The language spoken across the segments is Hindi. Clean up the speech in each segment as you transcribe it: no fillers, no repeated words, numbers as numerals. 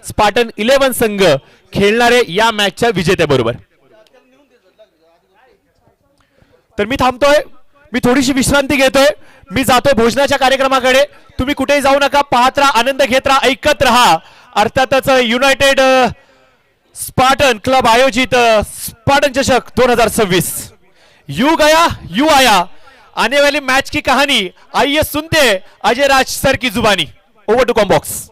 स्पार्टन 11 संघ खेळणारे या मॅचच्या विजेत्याबरोबर. तर मी थांबतोय, मी थोडीशी विश्रांती घेतोय, मी जातोय भोजनाच्या कार्यक्रमाकडे. तुम्ही कुठेही जाऊ नका, पाहत राहा, आनंद घेत राहा, ऐकत राहा. अर्थातच युनाइटेड स्पार्टन क्लब आयोजित स्पार्टन चषक 2026 यू गया यू आया. आने वाली मैच की कहानी आइए सुनते अजय राज सर की जुबानी. Over to combox.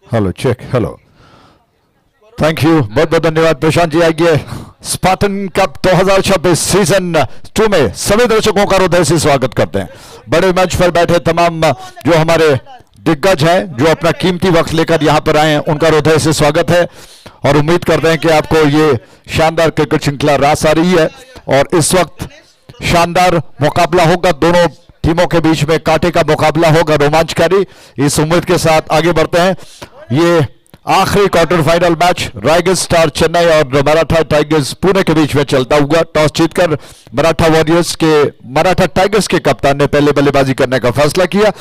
Hello check. Hello, thank you, बहुत बहुत धन्यवाद प्रशांत जी. आइए, स्पार्टन कप 2026 सीजन 2 में सभी दर्शकों का हृदय से स्वागत करते हैं. बड़े मंच पर बैठे तमाम जो हमारे दिग्गज हैं, जो अपना कीमती वक्त लेकर यहां पर आए हैं, उनका हृदय से स्वागत है और उम्मीद करते हैं कि आपको ये शानदार क्रिकेट श्रृंखला रास आ रही है. और इस वक्त शानदार मुकाबला होगा, दोनों टीमों के बीच में कांटे का मुकाबला होगा, रोमांचकारी. इस उम्मीद के साथ आगे बढ़ते हैं. ये आखिरी quarter final match Raigarh star Chennai और मराठा टाइगर्स पुणे के बीच में चलता हुआ. टॉस जीतकर मराठा टाइगर्स के कप्तान ने पहले बल्लेबाजी करने का फैसला किया.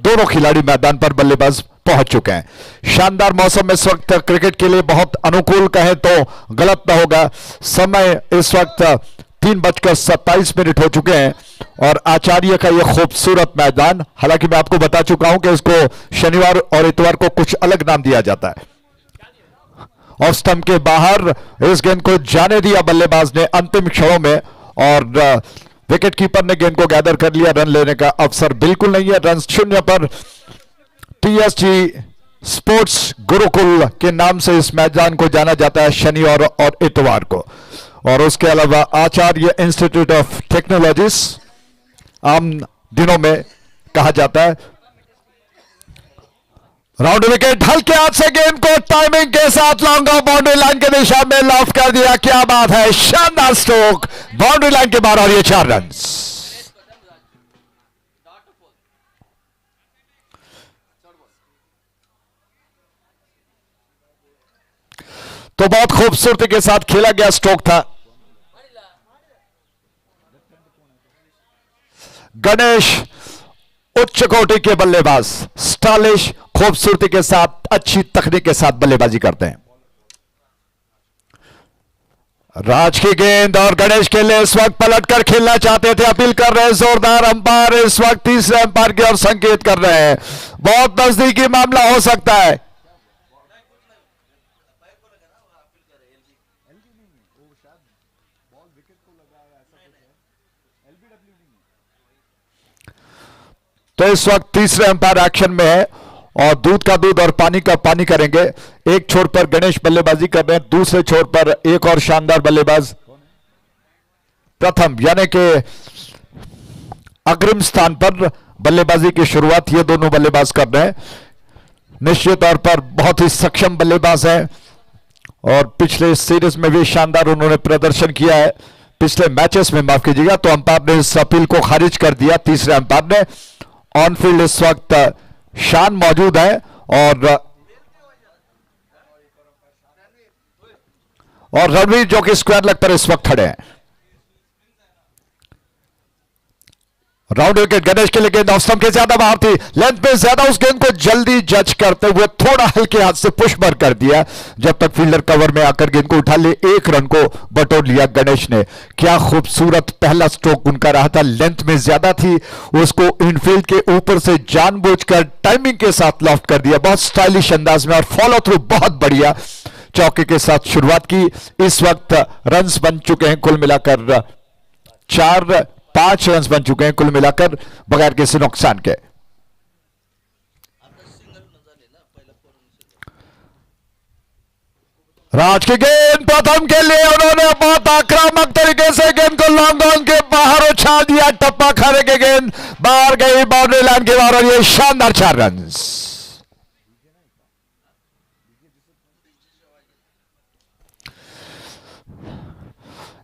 दोनों खिलाड़ी मैदान पर बल्लेबाज पहुंच चुके हैं. शानदार मौसम इस वक्त क्रिकेट के लिए बहुत अनुकूल कहें तो गलत ना होगा. समय इस वक्त 3:27 हो चुके हैं और आचार्य का यह खूबसूरत मैदान, हालांकि मैं आपको बता चुका हूं कि इसको शनिवार और इतवार को कुछ अलग नाम दिया जाता है. ऑफ स्टंप के बाहर इस गेंद को जाने दिया बल्लेबाज ने अंतिम क्षणों में और विकेट कीपर ने गेंद को गैदर कर लिया. रन लेने का अवसर बिल्कुल नहीं है. रन 0 पर टीएसजी स्पोर्ट्स गुरुकुल के नाम से इस मैदान को जाना जाता है शनिवार और इतवार को. और उसके अलावा आचार्य इंस्टीट्यूट ऑफ टेक्नोलॉजीज आम दिनों में कहा जाता है. राउंड विकेट, हल्के हाथ से गेंद को टाइमिंग के साथ लॉन्ग ऑफ बाउंड्री लाइन के दिशा में लॉफ्ट कर दिया. क्या बात है, शानदार स्ट्रोक बाउंड्री लाइन के बाहर और ये 4 रन. तो बहुत खूबसूरती के साथ खेला गया स्ट्रोक था. गणेश उच्च कोटि के बल्लेबाज, स्टाइलिश, खूबसूरती के साथ, अच्छी तकनीक के साथ बल्लेबाजी करते हैं. राज की गेंद और गणेश के लिए इस वक्त पलटकर खेलना चाहते थे, अपील कर रहे हैं जोरदार अंपायर. इस वक्त तीसरे अंपायर की ओर संकेत कर रहे हैं. बहुत नजदीकी मामला हो सकता है. तो इस वक्त तीसरे अंपायर एक्शन में है और दूध का दूध और पानी का पानी करेंगे. एक छोर पर गणेश बल्लेबाजी कर रहे हैं, दूसरे छोर पर एक और शानदार बल्लेबाज प्रथम यानी कि अग्रिम स्थान पर बल्लेबाजी की शुरुआत ये दोनों बल्लेबाज कर रहे हैं. निश्चित तौर पर बहुत ही सक्षम बल्लेबाज हैं और पिछले सीरीज में भी शानदार उन्होंने प्रदर्शन किया है. पिछले मैचेस में, माफ कीजिएगा, तो अंपायर ने इस अपील को खारिज कर दिया. तीसरे अंपायर ने ऑनफील्ड इस वक्त शान मौजूद है और रणवीर जो कि स्क्वायर लेग पर इस वक्त खड़े हैं. राउंड विकेट गणेश के लिए गेंद ऑफ स्टंप के ज्यादा बाहर थी, लेंथ पे ज्यादा, उस गेंद को जल्दी जज करते हुए थोड़ा हल्के हाथ से पुश बार कर दिया जब तक फील्डर कवर में आकर गेंद को उठा ले. 1 रन को बटोर लिया गणेश ने. क्या खूबसूरत पहला स्ट्रोक उनका रहा था. लेंथ में ज्यादा थी, उसको इनफील्ड के ऊपर से जानबूझकर टाइमिंग के साथ लॉफ्ट कर दिया, बहुत स्टाइलिश अंदाज में, और फॉलो थ्रू बहुत बढ़िया चौके के साथ शुरुआत की. इस वक्त रन्स बन चुके हैं कुल मिलाकर 4 5 रन बन चुके हैं कुल मिलाकर बगैर किसी नुकसान के। राज की गेंद प्रथम के लिए उन्होंने बहुत आक्रामक तरीके से गेंद को लॉन्ग ऑन के बाहर उछाल दिया। टप्पा खाने की गेंद बाहर गई बाउंड्री लाइन के बाहर और ये शानदार 4 रन।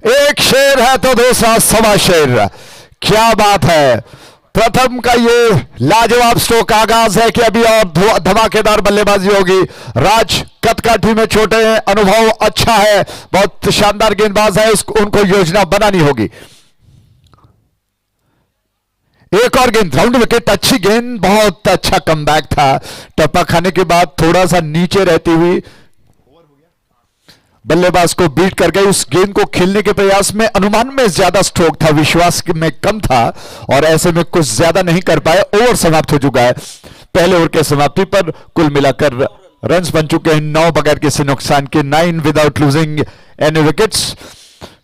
एक शेर है तो दूसरा सवा शेर। क्या बात है। प्रथम का ये लाजवाब स्ट्रोक आगाज है कि अभी और धमाकेदार बल्लेबाजी होगी। राज कदकाठी में छोटे हैं, अनुभव अच्छा है, बहुत शानदार गेंदबाज है, उनको योजना बनानी होगी। एक और गेंद राउंड विकेट, अच्छी गेंद, बहुत अच्छा कमबैक था। टप्पा खाने के बाद थोड़ा सा नीचे रहती हुई बल्लेबाज को बीट कर गई। उस गेंद को खेलने के प्रयास में अनुमान में ज्यादा स्ट्रोक था, विश्वास में कम था और ऐसे में कुछ ज्यादा नहीं कर पाए। ओवर समाप्त हो चुका है। पहले ओवर के समाप्ति पर कुल मिलाकर रन्स बन चुके हैं 9 बगैर किसी नुकसान के, 9 विदाउट लूजिंग एनी विकेट्स।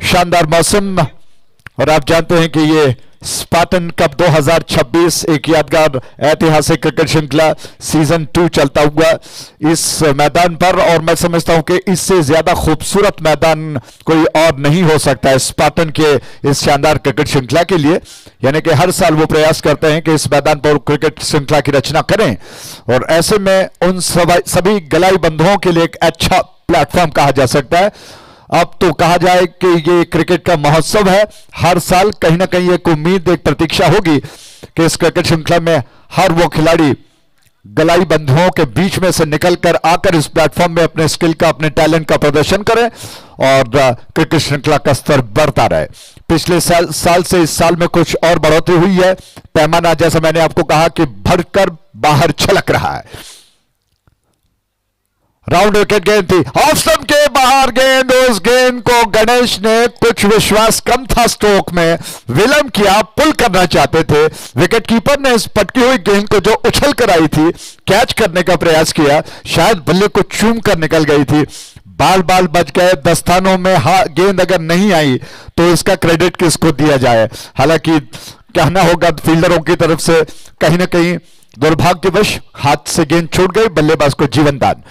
शानदार मौसम और आप जानते हैं कि ये स्पार्टन कप 2026 एक यादगार ऐतिहासिक क्रिकेट श्रृंखला सीजन 2 चलता हुआ इस मैदान पर, और मैं समझता हूं कि इससे ज्यादा खूबसूरत मैदान कोई और नहीं हो सकता है स्पार्टन के इस शानदार क्रिकेट श्रृंखला के लिए। यानी कि हर साल वो प्रयास करते हैं कि इस मैदान पर क्रिकेट श्रृंखला की रचना करें और ऐसे में उन सभी गलाई बंधुओं के लिए एक अच्छा प्लेटफॉर्म कहा जा सकता है। अब तो कहा जाए कि ये क्रिकेट का महोत्सव है। हर साल कहीं ना कहीं एक उम्मीद, एक प्रतीक्षा होगी कि इस क्रिकेट श्रृंखला में हर वो खिलाड़ी गलाई बंधुओं के बीच में से निकलकर आकर इस प्लेटफॉर्म में अपने स्किल का, अपने टैलेंट का प्रदर्शन करें और क्रिकेट श्रृंखला का स्तर बढ़ता रहे। पिछले साल से इस साल में कुछ और बढ़ोतरी हुई है। पैमाना जैसा मैंने आपको कहा कि भरकर बाहर छलक रहा है। राउंड विकेट गेंद थी, ऑफ स्टंप के बाहर गेंद। उस गेंद को गणेश ने कुछ विश्वास कम था स्ट्रोक में, विलंब किया, पुल करना चाहते थे। विकेट कीपर ने इस पटकी हुई गेंद को जो उछल कर आई थी कैच करने का प्रयास किया, शायद बल्ले को चूम कर निकल गई थी। बाल बाल बच गए। दस्तानों में गेंद अगर नहीं आई तो इसका क्रेडिट किसको दिया जाए। हालांकि कहना होगा फील्डरों की तरफ से कहीं ना कहीं दुर्भाग्यवश हाथ से गेंद छूट गई, बल्लेबाज को जीवन दान।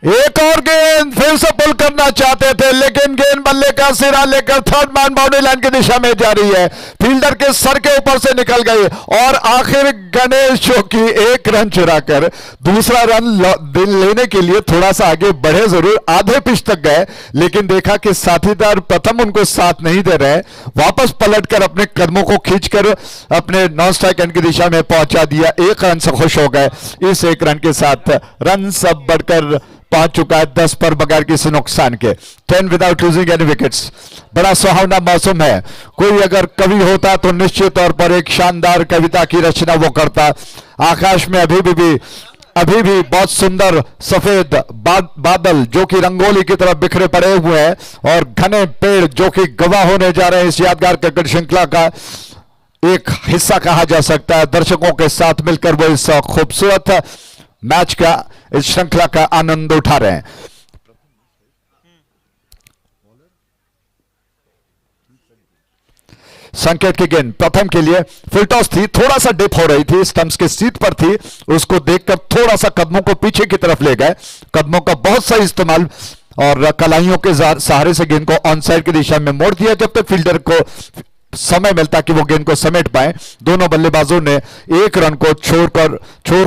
एक और गेंद, फिर से पुल करना चाहते थे लेकिन गेंद बल्ले का सिरा लेकर थर्ड मैन बाउंड्री लाइन की दिशा में जा रही है, फील्डर के सर के ऊपर से निकल गई और आखिर गणेश जो कि 1 रन चुराकर दूसरा रन लेने के लिए थोड़ा सा आगे बढ़े, जरूर आधे पिच तक गए लेकिन देखा कि साथीदार प्रथम उनको साथ नहीं दे रहे, वापस पलटकर अपने कदमों को खींचकर अपने नॉन स्ट्राइक एंड की दिशा में पहुंचा दिया। 1 रन से खुश हो गए। इस 1 रन के साथ रन सब बढ़कर पहुंच चुका है 10 पर बगैर किसी नुकसान के, 10 विदाउट लूजिंग एनी विकेट्स। बड़ा सुहावना मौसम है। कोई अगर कवि होता तो निश्चित तौर पर एक शानदार कविता की रचना वो करता। आकाश में अभी भी बहुत सुंदर सफेद बादल जो कि रंगोली की तरफ बिखरे पड़े हुए हैं और घने पेड़ जो कि गवाह होने जा रहे हैं इस यादगार क्रिकेट श्रृंखला का एक हिस्सा कहा जा सकता है। दर्शकों के साथ मिलकर वो इस खूबसूरत मैच का, इस श्रृंखला का आनंद उठा रहे हैं। संकेत की गेंद प्रथम के लिए फुल टॉस थी, थोड़ा सा डिप हो रही थी, स्टंप्स के सीट पर थी, उसको देखकर थोड़ा सा कदमों को पीछे की तरफ ले गए। कदमों का बहुत सही इस्तेमाल और कलाइयों के सहारे से गेंद को ऑन साइड की दिशा में मोड़ दिया जब तक फील्डर को समय मिलता कि वो गेंद को समेट पाए। दोनों बल्लेबाजों ने 1 रन को छोर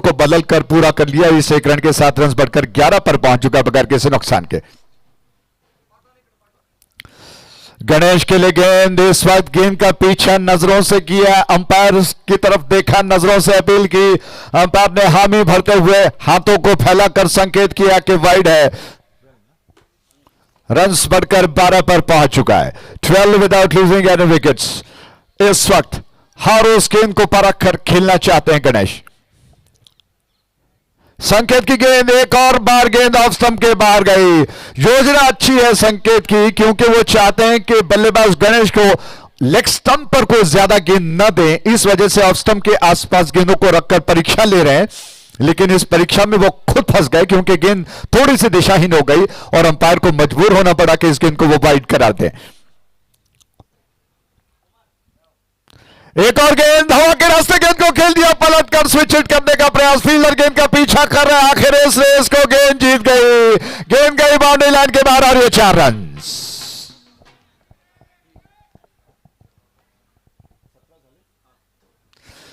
को बदल कर पूरा कर लिया। इस 1 रन के 7 रन बढ़कर 11 पर पहुंच चुका बगैर किसी नुकसान के। गणेश के लिए गेंद, इस वक्त गेंद का पीछा नजरों से किया, अंपायर की तरफ देखा, नजरों से अपील की, अंपायर ने हामी भरते हुए हाथों को फैलाकर संकेत किया कि वाइड है। रन्स बढ़कर 12 पर पहुंच चुका है, 12 विदाउट लूजिंग एनी विकेट्स। इस वक्त हर उस गेंद को परख कर खेलना चाहते हैं गणेश। संकेत की गेंद, एक और बार गेंद ऑफ स्टंप के बाहर गई। योजना अच्छी है संकेत की क्योंकि वो चाहते हैं कि बल्लेबाज गणेश को लेग स्टंप पर कोई ज्यादा गेंद न दें, इस वजह से ऑफ स्टंप के आसपास गेंदों को रखकर परीक्षा ले रहे हैं। लेकिन इस परीक्षा में वो खुद फंस गए क्योंकि गेंद थोड़ी सी दिशाहीन हो गई और अंपायर को मजबूर होना पड़ा कि इस गेंद को वो वाइड करा दें। एक और गेंद हवा के रास्ते, गेंद को खेल दिया, पलट कर स्विच हिट करने का प्रयास, फील्डर गेंद का पीछा कर रहा है, आखिर इस रेस को गेंद जीत गई, गेंद गई बाउंड्री लाइन के बाहर और ये 4 रन।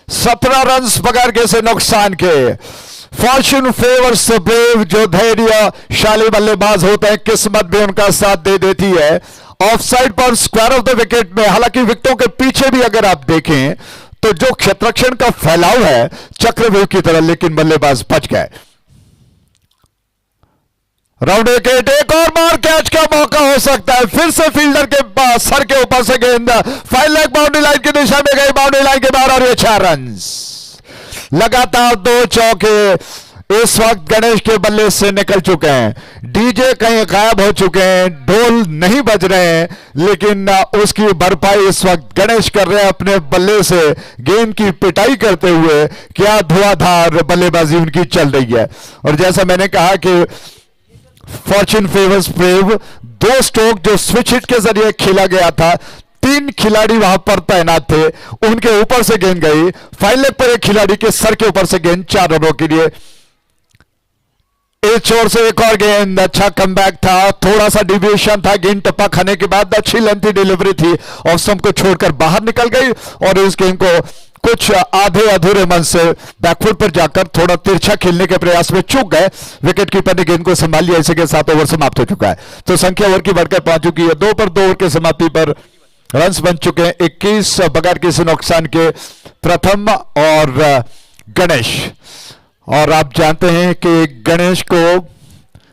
17 रन बगैर किसी नुकसान के। फॉर्च्यून फेवर्स ब्रेव, जो धैर्यशाली बल्लेबाज होते हैं, किस्मत भी उनका साथ दे देती है। ऑफ साइड पर स्क्वायर ऑफ द विकेट में, हालांकि विकेटों के पीछे भी अगर आप देखें तो जो क्षेत्ररक्षण का फैलाव है चक्रव्यूह की तरह, लेकिन बल्लेबाज बच गए। राउंड विकेट, एक और बार कैच का मौका हो सकता है, फिर से फील्डर के सर के ऊपर से गेंद 5 लेग बाउंड्री लाइन की दिशा में गई, बाउंड्री लाइन के बाहर और ये 4 रन। लगातार 2 चौके इस वक्त गणेश के बल्ले से निकल चुके हैं। डीजे कहीं गायब हो चुके हैं, ढोल नहीं बज रहे हैं, लेकिन उसकी भरपाई इस वक्त गणेश कर रहे हैं अपने बल्ले से, गेंद की पिटाई करते हुए। क्या धुआंधार बल्लेबाजी उनकी चल रही है। और जैसा मैंने कहा कि फॉर्च्यून फेवर्स ब्रेव, 2 स्ट्रोक जो स्विच हिट के जरिए खेला गया था, 3 खिलाड़ी वहां पर तैनात थे, उनके ऊपर से गेंद गई, 5 लेग पर एक खिलाड़ी के सर के ऊपर से गेंद, 4 रनों के लिए। इस छोर से एक और गेंद, अच्छा कमबैक था, थोड़ा सा डिविएशन था, गेंद टप्पा खाने के बाद अच्छी लेंथी डिलीवरी थी, ऑफ स्टंप को छोड़कर बाहर निकल गई और इस गेंद को कुछ आधे अधूरे मन से बैकफुट पर जाकर थोड़ा तिरछा खेलने के प्रयास में चूक गए। विकेट कीपर ने गेंद को संभाल लिया। इसी के साथ ओवर समाप्त हो चुका है, तो संख्या ओवर की बढ़कर पहुंच चुकी है। 2 पर 2 ओवर के समाप्ति पर रन्स बन चुके हैं 21 बगैर किसी नुकसान के। प्रथम और गणेश, और आप जानते हैं कि गणेश को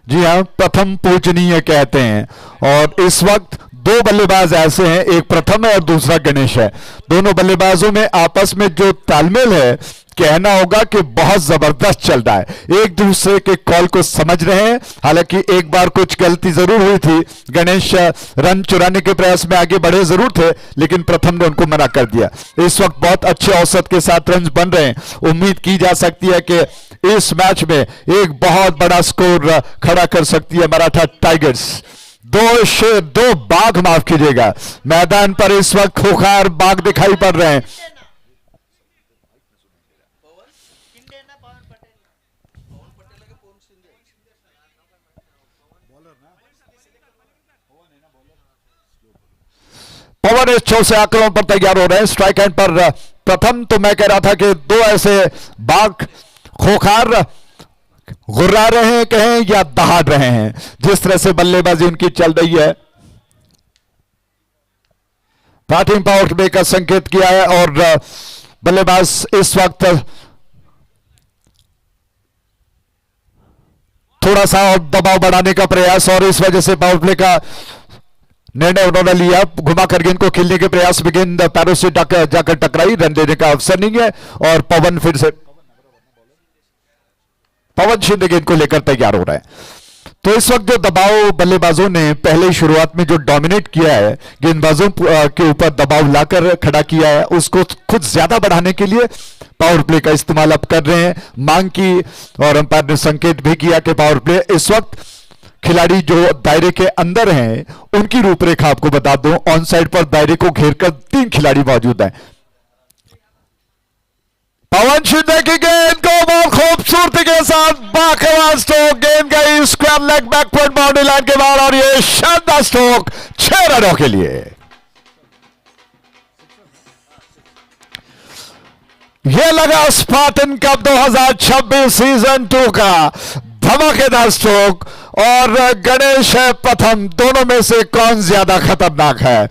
जी हां प्रथम पूजनीय कहते हैं, और इस वक्त 2 बल्लेबाज ऐसे हैं, एक प्रथम है और दूसरा गणेश है। दोनों बल्लेबाजों में आपस में जो तालमेल है, कहना होगा कि बहुत जबरदस्त चल रहा है, एक दूसरे के कॉल को समझ रहे हैं। हालांकि एक बार कुछ गलती जरूर हुई थी, गणेश रन चुराने के प्रयास में आगे बढ़े जरूर थे, लेकिन प्रथम ने उनको मना कर दिया। इस वक्त बहुत अच्छे औसत के साथ रन बन रहे हैं। उम्मीद की जा सकती है कि इस मैच में एक बहुत बड़ा स्कोर खड़ा कर सकती है मराठा टाइगर्स। 2 बाघ, माफ कीजिएगा, मैदान पर इस वक्त खूंखार बाघ दिखाई पड़ रहे हैं। पवन इस छोर से आक्रमण पर तैयार हो रहे हैं। स्ट्राइक एंड पर प्रथम, तो मैं कह रहा था कि 2 ऐसे बाघ खोखार गुर्रा रहे हैं कहें या दहाड़ रहे हैं, जिस तरह से बल्लेबाजी उनकी चल रही है। बैटिंग पावर प्ले का संकेत किया है और बल्लेबाज इस वक्त थोड़ा सा और दबाव बढ़ाने का प्रयास, और इस वजह से पावर प्ले का निर्णय उन्होंने लिया। घुमाकर गेंद को खेलने के प्रयास में गेंद पैरों से जाकर टकराई, रन देने का अवसर नहीं है, और पवन फिर से पवन शिंदे गेंद को लेकर तैयार हो रहा है। तो इस वक्त जो दबाव बल्लेबाजों ने पहले शुरुआत में जो डोमिनेट किया है, गेंदबाजों के ऊपर दबाव लाकर खड़ा किया है, उसको खुद ज्यादा बढ़ाने के लिए पावर प्ले का इस्तेमाल अब कर रहे हैं। मांग की और अंपायर ने संकेत भी किया कि पावर प्ले इस वक्त खिलाड़ी जो दायरे के अंदर हैं, उनकी रूपरेखा आपको बता दूं, ऑन साइड पर दायरे को घेरकर 3 खिलाड़ी मौजूद हैं। पवन शिंदे की गेंद को बहुत खूबसूरती के साथ बाखबर स्ट्रोक, गेंद गई square leg backward boundary line के बाहर, और ये शानदार स्ट्रोक 6 रनों के लिए। यह लगा स्पार्टन कप 2026 सीजन 2 का धमाकेदार स्ट्रोक, और गणेश है प्रथम। दोनों में से कौन ज्यादा खतरनाक है?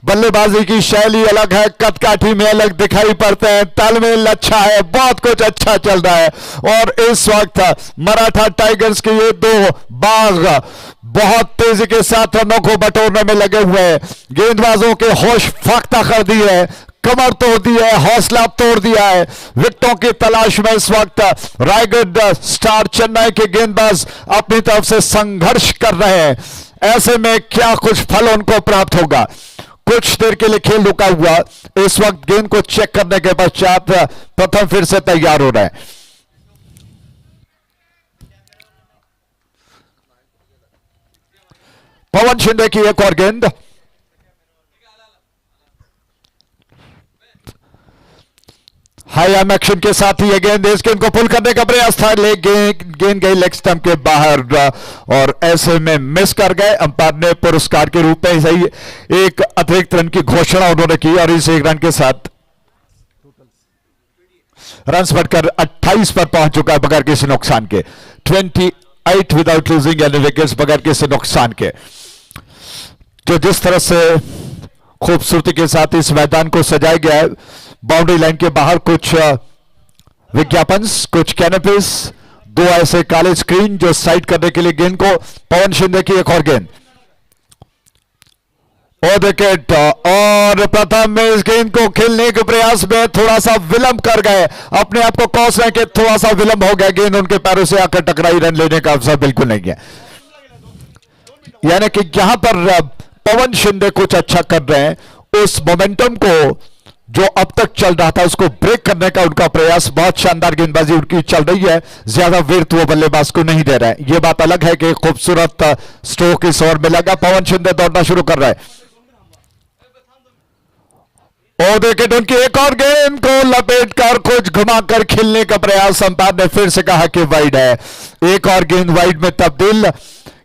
बल्लेबाजी की शैली अलग है, कदकाठी में अलग दिखाई पड़ते हैं, तालमेल अच्छा है, बहुत कुछ अच्छा चल रहा है। और इस वक्त मराठा टाइगर्स के ये 2 बाघ बहुत तेजी के साथ रनों को बटोरने में लगे हुए हैं। गेंदबाजों के होश फाख्ता कर दी है, कमर तोड़ दी है, हौसला तोड़ दिया है। विकेटों की तलाश में इस वक्त रायगढ़ स्टार चेन्नई के गेंदबाज अपनी तरफ से संघर्ष कर रहे हैं। ऐसे में क्या कुछ फल उनको प्राप्त होगा? कुछ देर के लिए खेल रुका हुआ, इस वक्त गेंद को चेक करने के पश्चात प्रथम फिर से तैयार हो रहे हैं। पवन शिंदे की एक और गेंद, हाई आर्म एक्शन के साथ ही ये गेंद इस गेंद को पुल करने का प्रयास था, लेकिन गेंद गई लेग स्टंप के बाहर और ऐसे में मिस कर गए। अंपायर ने पुरस्कार के रूप में सही एक अतिरिक्त रन की घोषणा उन्होंने की और इस एक रन के साथ रन बढ़कर 28 पर पहुंच चुका है बगैर किसी नुकसान के। 28 विदाउट लूजिंग यानी विकेट्स बगैर किसी नुकसान के। जो जिस तरह से खूबसूरती के साथ इस मैदान को सजाया गया है, बाउंड्री लाइन के बाहर कुछ विज्ञापन, कुछ कैनोपीज, दो ऐसे काले स्क्रीन जो साइड करने के लिए गेंद को। पवन शिंदे की एक और गेंद और विकेट, और प्रथम में इस गेंद को खेलने के प्रयास में थोड़ा सा विलंब कर गए, अपने आप को कौस रहे कि थोड़ा सा विलंब हो गया, गेंद उनके पैरों से आकर टकराई, रन लेने का अवसर बिल्कुल नहीं है। यानी कि यहां पर पवन शिंदे कुछ अच्छा कर रहे हैं, उस मोमेंटम को जो अब तक चल रहा था उसको ब्रेक करने का उनका प्रयास, बहुत शानदार गेंदबाजी उनकी चल रही है, ज्यादा वेट वो बल्लेबाज को नहीं दे रहा है। यह बात अलग है कि खूबसूरत स्ट्रोक इस ओवर में लगा। पवन शिंदे दौड़ना शुरू कर रहा है और विकेट उनकी एक और गेंद को लपेट कर कुछ घुमाकर खेलने का प्रयास, अंपायर ने फिर से कहा कि वाइड है। एक और गेंद वाइड में तब्दील।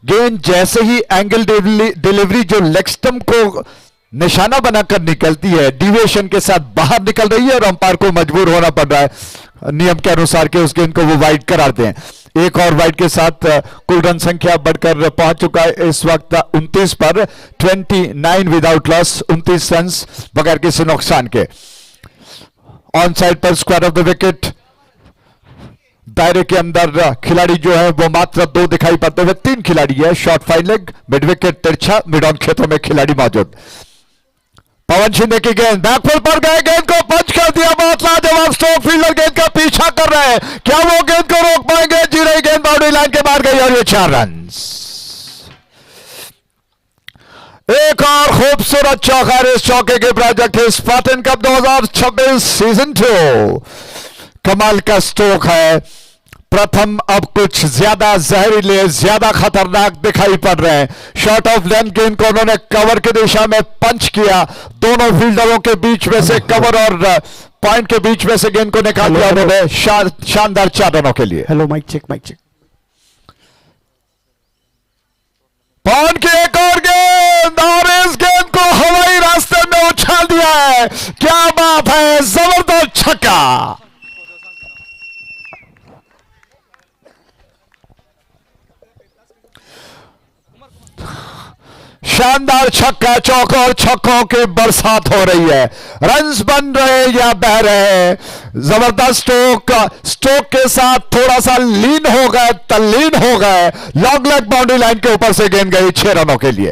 गेंद जैसे ही एंगल डिलीवरी जो लेग स्टंप को निशाना बनाकर निकलती है, डिविएशन के साथ बाहर निकल रही है और अंपायर को मजबूर होना पड़ रहा है नियम के अनुसार कि उस गेंद को वो वाइड कराते हैं। एक और वाइड के साथ कुल रन संख्या बढ़कर पहुंच चुका है इस वक्त 29 पर। 29 विदाउट लॉस, 29 रन बगैर किसी नुकसान के। ऑन साइड पर स्क्वायर ऑफ द विकेट, दायरे के अंदर खिलाड़ी जो है वो मात्र 2 दिखाई पड़ते हुए 3 खिलाड़ी है। Short fine leg, mid wicket तिरछा, मिड ऑन क्षेत्र में खिलाड़ी मौजूद। पवन शिंदे की गेंद बैकफुल पर गए, गेंद को पंच कर दिया, बहुत लाजवाब स्ट्रोक, फील्डर गेंद का पीछा कर रहे हैं, क्या वो गेंद को रोक पाएंगे? जी रही गेंद बाउंड्री लाइन के बाहर गई और ये 4 रन। एक और खूबसूरत चौका, इस चौके के प्रोजेक्ट है स्पार्टन कप 2026 सीजन 2। कमाल का स्ट्रोक है। प्रथम अब कुछ ज्यादा जहरीले, ज्यादा खतरनाक दिखाई पड़ रहे हैं। शॉर्ट ऑफ लेंथ गेंद को उन्होंने कवर की दिशा में पंच किया, दोनों फील्डरों के बीच में से कवर और पॉइंट के बीच में से गेंद को निकाल दिया उन्होंने शानदार 4 रनों के लिए। Hello mike check, mike check. Pawan की एक और गेंद और इस गेंद को हवाई रास्ते में उछाल दिया है। क्या बात है, जबरदस्त छक्का। शानदार छक्का, चौकों और छक्कों की बरसात हो रही है, रन्स बन रहे या बह रहे। जबरदस्त स्ट्रोक, स्ट्रोक के साथ थोड़ा सा लीन हो गए, तल्लीन हो गए। लॉन्ग लेग बाउंड्री लाइन के ऊपर से गेंद गई 6 रनों के लिए।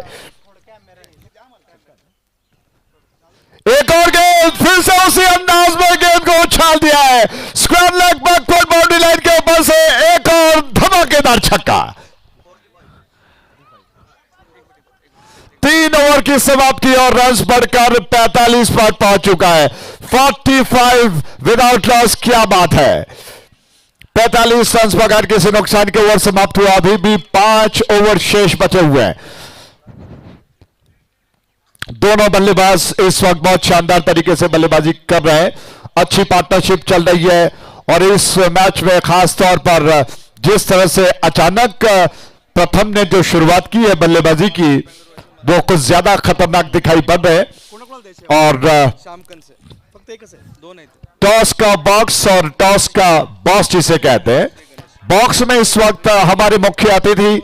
एक और गेंद, फिर से उसी अंदाज में गेंद को उछाल दिया है, square leg backward boundary line के ऊपर से एक और धमाकेदार छक्का। 3 ओवर की समाप्ति और रन्स बढ़कर 45 पर पहुंच चुका है। 45 विदाउट लॉस, क्या बात है। 45 रन्स बगैर किसी नुकसान के ओवर समाप्त हुआ। अभी भी 5 ओवर शेष बचे हुए हैं। दोनों बल्लेबाज इस वक्त बहुत शानदार तरीके से बल्लेबाजी कर रहे हैं, अच्छी पार्टनरशिप चल रही है और इस मैच में खास तौर पर जिस तरह से अचानक प्रथम ने जो शुरुआत की है बल्लेबाजी की, वो कुछ ज्यादा खतरनाक दिखाई पड़ रहे हैं। और टॉस का बॉक्स और टॉस का बॉस जिसे कहते हैं, बॉक्स में इस वक्त हमारे मुख्य अतिथि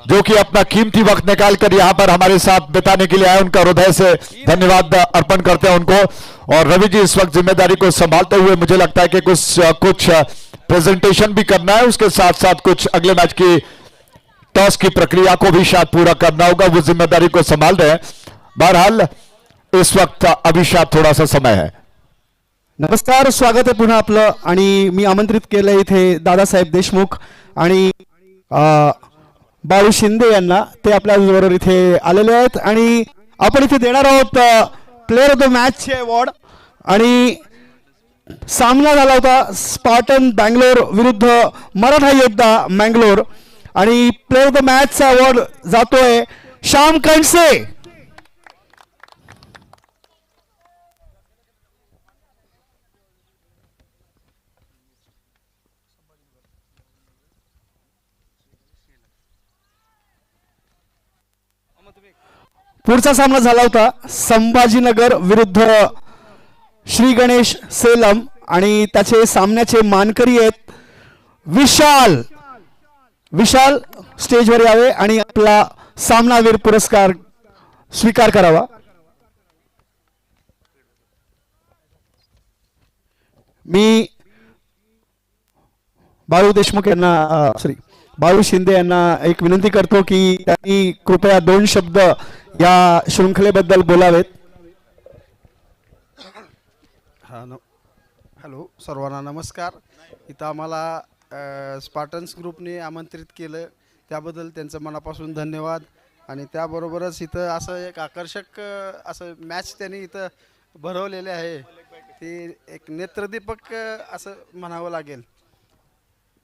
जो कि अपना कीमती वक्त निकाल कर यहां पर हमारे साथ बिताने के लिए आए, उनका हृदय से धन्यवाद अर्पण करते हैं उनको। और रवि जी इस वक्त जिम्मेदारी को संभालते हुए मुझे लगता है कि कुछ प्रेजेंटेशन भी करना है, उसके साथ साथ कुछ अगले मैच की टॉस की प्रक्रिया को भी शायद पूरा करना होगा, वो जिम्मेदारी को संभाल रहे हैं। बहरहाल इस वक्त अभी शायद थोड़ा सा समय है। नमस्कार, स्वागत आहे पुन्हा आपलं। आणि मी आमंत्रित केलं इथे दादासाहेब देशमुख आणि बाळू शिंदे यांना, ते आपल्या बरोबर इथे आलेले आहेत आणि आपण इथे देणार आहोत प्लेयर ऑफ द मॅच चे अवॉर्ड। आणि सामना झाला होता स्पार्टन बँगलोर विरुद्ध मराठा योद्धा मंगलोर आणि प्लेयर ऑफ द मॅच चा अवॉर्ड जातोय श्याम कणसे। पुढचा सामना झाला होता संभाजीनगर विरुद्ध श्री गणेश सेलम आणि त्याचे सामन्याचे मानकरी आहेत विशाल. विशाल स्टेजवर यावे आणि आपला सामनावीर पुरस्कार स्वीकार करावा. मी बाळू देशमुख यांना बाळू शिंदे यांना एक विनंती करतो की त्यांनी कृपया 2 शब्द या शृंखलेबद्दल बोलावेत. हॅलो सर्वांना नमस्कार. इथं आम्हाला स्पार्टन्स ग्रुपने आमंत्रित केलं त्याबद्दल त्यांचं मनापासून धन्यवाद. आणि त्याबरोबरच इथं असं एक आकर्षक असं मॅच त्यांनी इथं भरवलेले आहे ते एक नेत्रदीपक असं म्हणावं लागेल.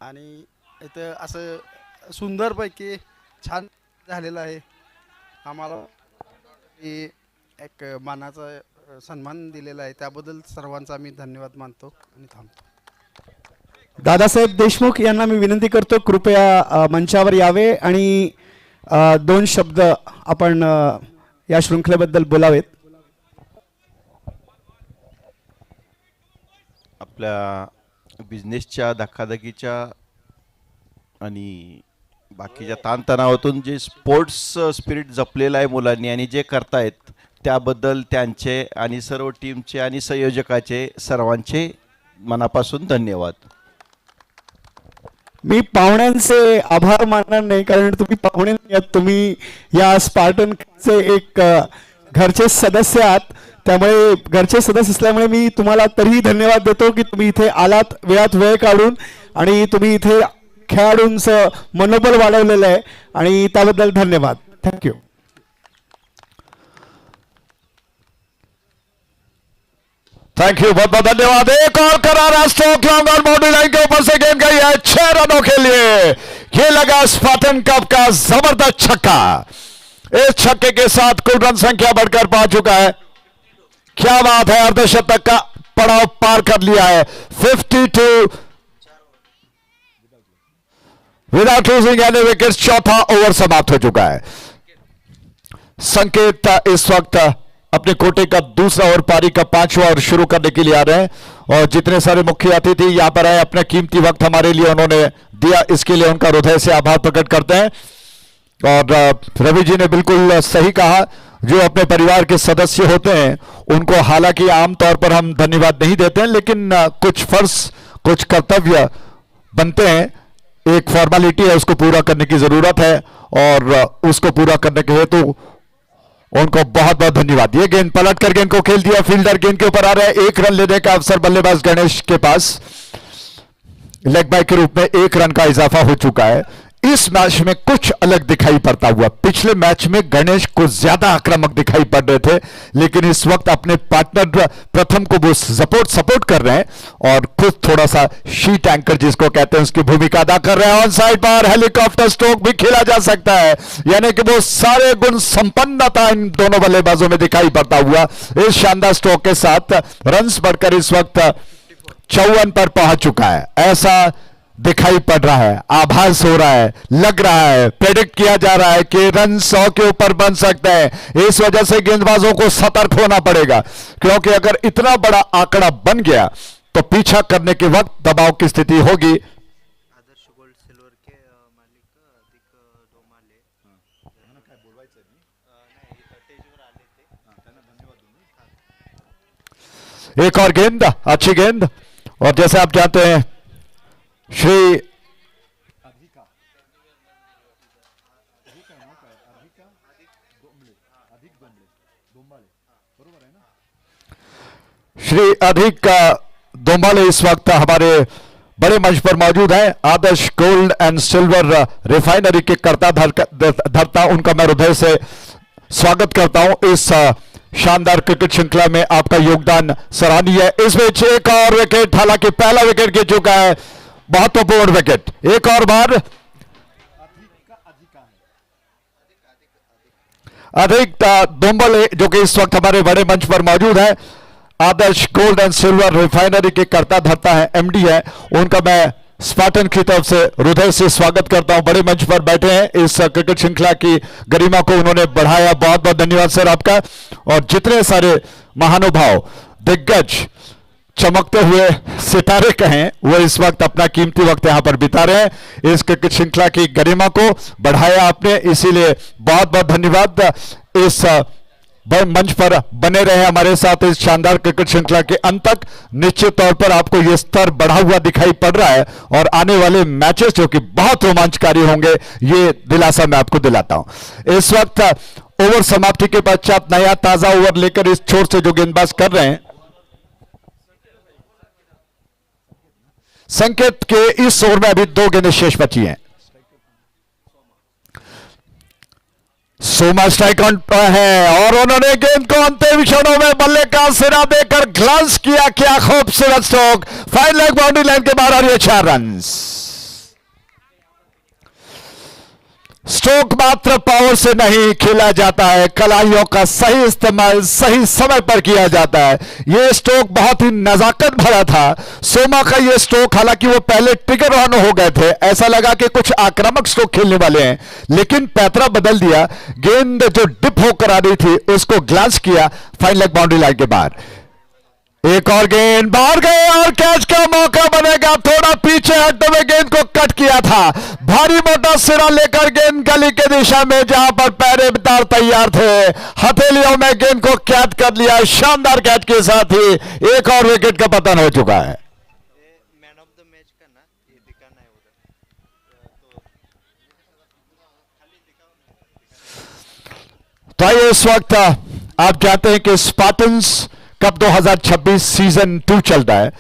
आणि इथं असं सुंदरपैकी छान झालेलं आहे. आम्हाला एक मानाचा सन्मान दिलेला आहे त्याबद्दल सर्वांचा मी धन्यवाद मानतो आणि थांबतो. दादासाहेब देशमुख यांना मी विनंती करतो कृपया मंचावर यावे आणि 2 शब्द आपण या शृंखलेबद्दल बोलावेत. आपल्या बिझनेसच्या धकाधकीच्या आणि बाकीच्या ताणतणावातून जे स्पोर्ट्स स्पिरिट जपलेलं आहे मुलांनी आणि जे करतायत त्याबद्दल त्यांचे आणि सर्व टीमचे आणि संयोजकाचे सर्वांचे मनापासून धन्यवाद. मी पाहुण्यांचे आभार मानणार नाही कारण तुम्ही पाहुणे नाही आहात. तुम्ही या स्पार्टनचे एक घरचे सदस्य आहात. त्यामुळे घरचे सदस्य असल्यामुळे मी तुम्हाला तरीही धन्यवाद देतो की तुम्ही इथे आलात वेळात वेळ काढून आणि तुम्ही इथे खेळाडूंचं मनोबल वाढवलेलं आहे आणि त्याबद्दल धन्यवाद. थँक्यू. थैंक यू, बहुत बहुत धन्यवाद. एक और करारा स्ट्रोक लॉन्ग और बाउंड्री लाइन के ऊपर से गेंद गई है 6 रनों के लिए. ये लगा स्पार्टन कप का जबरदस्त छक्का. इस छक्के के साथ कुल रन संख्या बढ़कर पहुंच चुका है. क्या बात है, अर्धशतक का पड़ाव पार कर लिया है. 52 विदाउट लूजिंग एनी विकेट. चौथा ओवर समाप्त हो चुका है. संकेत इस वक्त अपने कोटे का दूसरा ओवर पारी का 5वां ओवर शुरू करने के लिए आ रहे हैं और जितने सारे मुख्य अतिथि यहां पर आए अपना कीमती वक्त हमारे लिए उन्होंने दिया, इसके लिए उनका हृदय से आभार प्रकट करते हैं. और रवि जी ने बिल्कुल सही कहा, जो अपने परिवार के सदस्य होते हैं उनको हालांकि आमतौर पर हम धन्यवाद नहीं देते हैं, लेकिन कुछ फर्ज कुछ कर्तव्य बनते हैं. एक फॉर्मेलिटी है, उसको पूरा करने की जरूरत है और उसको पूरा करने के हेतु उनको बहुत बहुत धन्यवाद. ये गेंद पलट कर गेंद को खेल दिया. फील्डर गेंद के ऊपर आ रहा है. 1 रन लेने का अवसर बल्लेबाज गणेश के पास. लेग बाय के रूप में 1 रन का इजाफा हो चुका है. इस मैच में कुछ अलग दिखाई पड़ता हुआ. पिछले मैच में गणेश कुछ ज्यादा आक्रामक दिखाई पड़ रहे थे, लेकिन इस वक्त अपने पार्टनर प्रथम को वो सपोर्ट कर रहे हैं और खुद थोड़ा सा शीट एंकर जिसको कहते हैं उसकी भूमिका अदा कर रहे हैं. ऑन साइड पर हेलीकॉप्टर स्ट्रोक भी खेला जा सकता है, यानी कि वो सारे गुण संपन्नता इन दोनों बल्लेबाजों में दिखाई पड़ता हुआ. इस शानदार स्ट्रोक के साथ रन्स बढ़कर इस वक्त 54 पर पहुंच चुका है. ऐसा दिखाई पड़ रहा है, आभास हो रहा है, लग रहा है, प्रेडिक्ट किया जा रहा है कि रन 100 के ऊपर बन सकते हैं. इस वजह से गेंदबाजों को सतर्क होना पड़ेगा, क्योंकि अगर इतना बड़ा आंकड़ा बन गया तो पीछा करने के वक्त दबाव की स्थिति होगी. आदर्श गोल्ड सिल्वर के मालिक अधिक डोमाले स्टेजवर आले ते. एक और गेंद, अच्छी गेंद. और जैसे आप जानते हैं श्री अधिक दोमाले इस वक्त हमारे बड़े मंच पर मौजूद हैं. आदर्श गोल्ड एंड सिल्वर रिफाइनरी के कर्ता धर्ता, उनका मैं हृदय से स्वागत करता हूं. इस शानदार क्रिकेट श्रृंखला में आपका योगदान सराहनीय है. इस बीच एक और विकेट, हालांकि पहला विकेट गिर चुका है, महत्वपूर्ण विकेट. एक और बार अधिक दोंबले जो कि इस वक्त हमारे बड़े मंच पर मौजूद है, आदर्श गोल्ड एंड सिल्वर रिफाइनरी के कर्ता धर्ता है, एमडी है, उनका मैं स्पार्टन की तरफ से हृदय से स्वागत करता हूं। बड़े मंच पर बैठे हैं, इस क्रिकेट श्रृंखला की गरिमा को उन्होंने बढ़ाया। बहुत बहुत धन्यवाद सर आपका। और जितने सारे महानुभाव, दिग्गज, चमकते हुए सितारे कहें, वो इस वक्त अपना कीमती वक्त यहां पर बिता रहे हैं। इस क्रिकेट श्रृंखला की गरिमा को बढ़ाया आपने, इसीलिए बहुत बहुत धन्यवाद। इस मंच पर बने रहे हमारे साथ इस शानदार क्रिकेट श्रृंखला के अंत तक। निश्चित तौर पर आपको यह स्तर बढ़ा हुआ दिखाई पड़ रहा है और आने वाले मैचेस जो कि बहुत रोमांचकारी होंगे, ये दिलासा मैं आपको दिलाता हूं। इस वक्त ओवर समाप्ति के पश्चात नया ताजा ओवर लेकर इस छोर से जो गेंदबाज कर रहे हैं, संकेत के इस ओवर में अभी 2 गेंदें शेष बची हैं। सोमा स्ट्राइक ऑन पर है और उन्होंने गेंद को अंतिम क्षणों में बल्ले का सिरा देकर ग्लांस किया। क्या खूबसूरत stroke, fine leg boundary line के बाहर, और ये 4 रन। स्ट्रोक मात्र पावर से नहीं खेला जाता है, कलाइयों का सही इस्तेमाल सही समय पर किया जाता है। यह स्ट्रोक बहुत ही नजाकत भरा था। सोमा का यह स्ट्रोक, हालांकि वो पहले ट्रिगर ऑन हो गए थे, ऐसा लगा कि कुछ आक्रामक स्ट्रोक खेलने वाले हैं, लेकिन पैतरा बदल दिया। गेंद जो डिप होकर आ रही थी उसको ग्लांस किया, फाइन लेग बाउंड्री लाइन के बाहर। एक और गेंद बाहर गए और कैच का मौका बनेगा। थोड़ा पीछे हटते हुए गेंद को कट किया था, भारी मोटा सिरा लेकर गेंद गली के दिशा में, जहां पर पहरेदार तैयार थे, हथेलियों में गेंद को कैद कर लिया। शानदार कैच के साथ ही एक और विकेट का पतन हो चुका है। मैन ऑफ द मैच का ना ये दिखाना है उधर, तो आइए, इस वक्त आप जानते हैं कि स्पार्टन्स कप 2026 सीजन 2 चल रहा है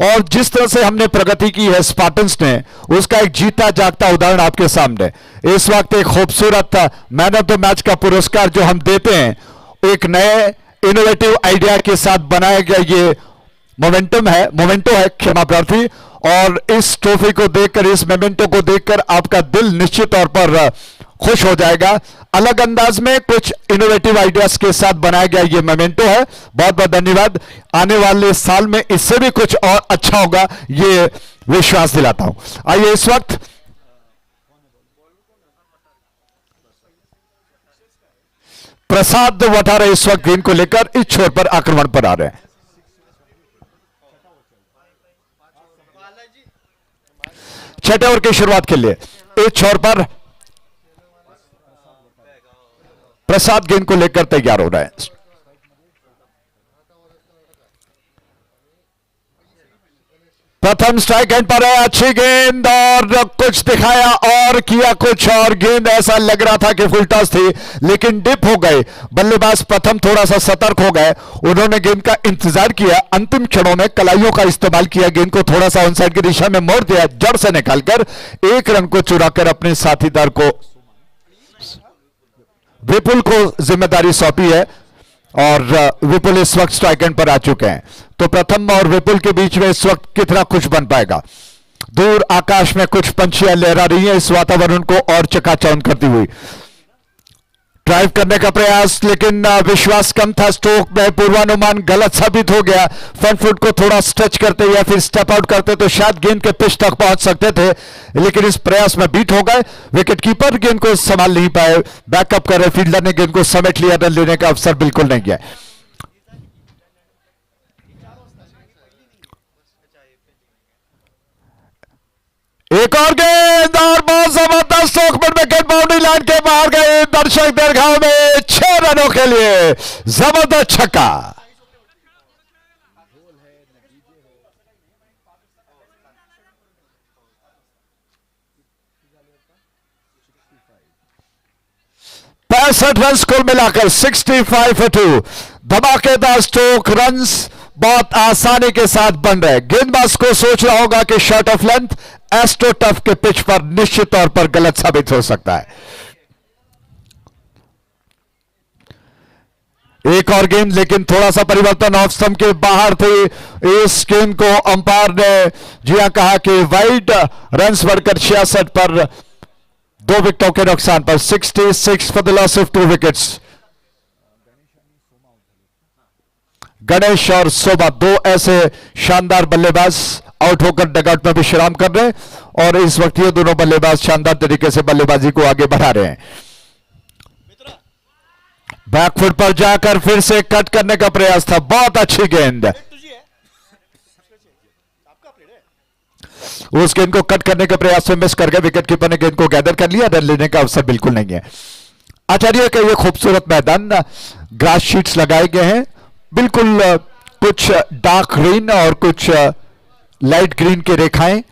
और जिस तरह से हमने प्रगति की है स्पार्टन्स ने, उसका एक जीता जागता उदाहरण आपके सामने। इस वक्त एक खूबसूरत मैन ऑफ द मैच का पुरस्कार जो हम देते हैं, एक नए इनोवेटिव आइडिया के साथ बनाया गया ये मोमेंटो है, क्षमा प्रार्थी। और इस ट्रॉफी को देखकर, इस मोमेंटो को देखकर आपका दिल निश्चित तौर पर खुश हो जाएगा। अलग अंदाज में कुछ इनोवेटिव आइडियाज के साथ बनाया गया ये मोमेंटो है। बहुत बहुत धन्यवाद। आने वाले साल में इससे भी कुछ और अच्छा होगा, ये विश्वास दिलाता हूं। आइए, इस वक्त प्रसाद वठारे इस वक्त गेंद को लेकर इस छोर पर आक्रमण पर आ रहे हैं। छठे ओवर की शुरुआत के लिए इस छोर पर प्रसाद गेंद को लेकर तैयार हो रहे हैं। प्रथम स्ट्राइक एंड पर है, अच्छी गेंद और कुछ दिखाया और किया कुछ और। गेंद ऐसा लग रहा था कि फुल टॉस थी, लेकिन डिप हो गए। बल्लेबाज प्रथम थोड़ा सा सतर्क हो गए, उन्होंने गेंद का इंतजार किया, अंतिम क्षणों में कलाइयों का इस्तेमाल किया, गेंद को थोड़ा सा ऑन साइड की दिशा में मोड़ दिया, जड़ से निकालकर 1 रन को चुराकर अपने साथीदार को, विपुल को जिम्मेदारी सौंपी है और विपुल इस वक्त स्ट्राइक एंड पर आ चुके हैं। तो प्रथम और विपुल के बीच में इस वक्त कितना कुछ बन पाएगा। दूर आकाश में कुछ पंछियां लहरा रही हैं, इस वातावरण को और चकाचौंध करती हुई। ड्राइव करने का प्रयास, लेकिन विश्वास कम था। स्ट्रोक में पूर्वानुमान गलत साबित हो गया। फ्रंट फुट को थोड़ा स्ट्रेच करते या फिर स्टेप आउट करते तो शायद गेंद के पिच तक पहुंच सकते थे, लेकिन इस प्रयास में बीट हो गए। विकेट कीपर गेंद को संभाल नहीं पाए, बैकअप कर रहे फील्डर ने गेंद को समेट लिया, रन लेने का अवसर बिल्कुल नहीं गया। एक और गेंद और बहुत जबरदस्त स्ट्रोक पर विकेट बाउंड्री लाइन के बाहर गए। दर्शक दीर्घाओं में 6 रनों के लिए जबरदस्त छक्का। पैंसठ रन कुल मिलाकर 65 for 2। धमाकेदार स्ट्रोक, रन्स बहुत आसानी के साथ बन रहे। गेंदबाज को सोच रहा होगा कि shot of length astro tough के पिच पर निश्चित तौर पर गलत साबित हो सकता है। एक और गेंद, लेकिन थोड़ा सा परिवर्तन, ऑफ स्टंप के बाहर थी। इस गेंद को अंपायर ने जी हां कहा कि वाइड, रन्स बढ़कर 66 पर 2 विकेटों के नुकसान पर। 66 for the loss of 2 wickets. Ganesh और सोमा 2 ऐसे शानदार बल्लेबाज आउट होकर डगआउट में विश्राम कर रहे हैं और इस वक्त ये दोनों बल्लेबाज शानदार तरीके से बल्लेबाजी को आगे बढ़ा रहे हैं। बैकफुट पर जाकर फिर से कट करने का प्रयास था, बहुत अच्छी गेंद। उस गेंद को कट करने के प्रयास में मिस कर गए, विकेट कीपर ने गेंद को गैदर कर लिया, रन लेने का अवसर बिल्कुल नहीं है। आचार्य का ये खूबसूरत मैदान, ग्रास शीट्स लगाए गए हैं, बिल्कुल कुछ डार्क ग्रीन और कुछ लाइट ग्रीन की रेखाएं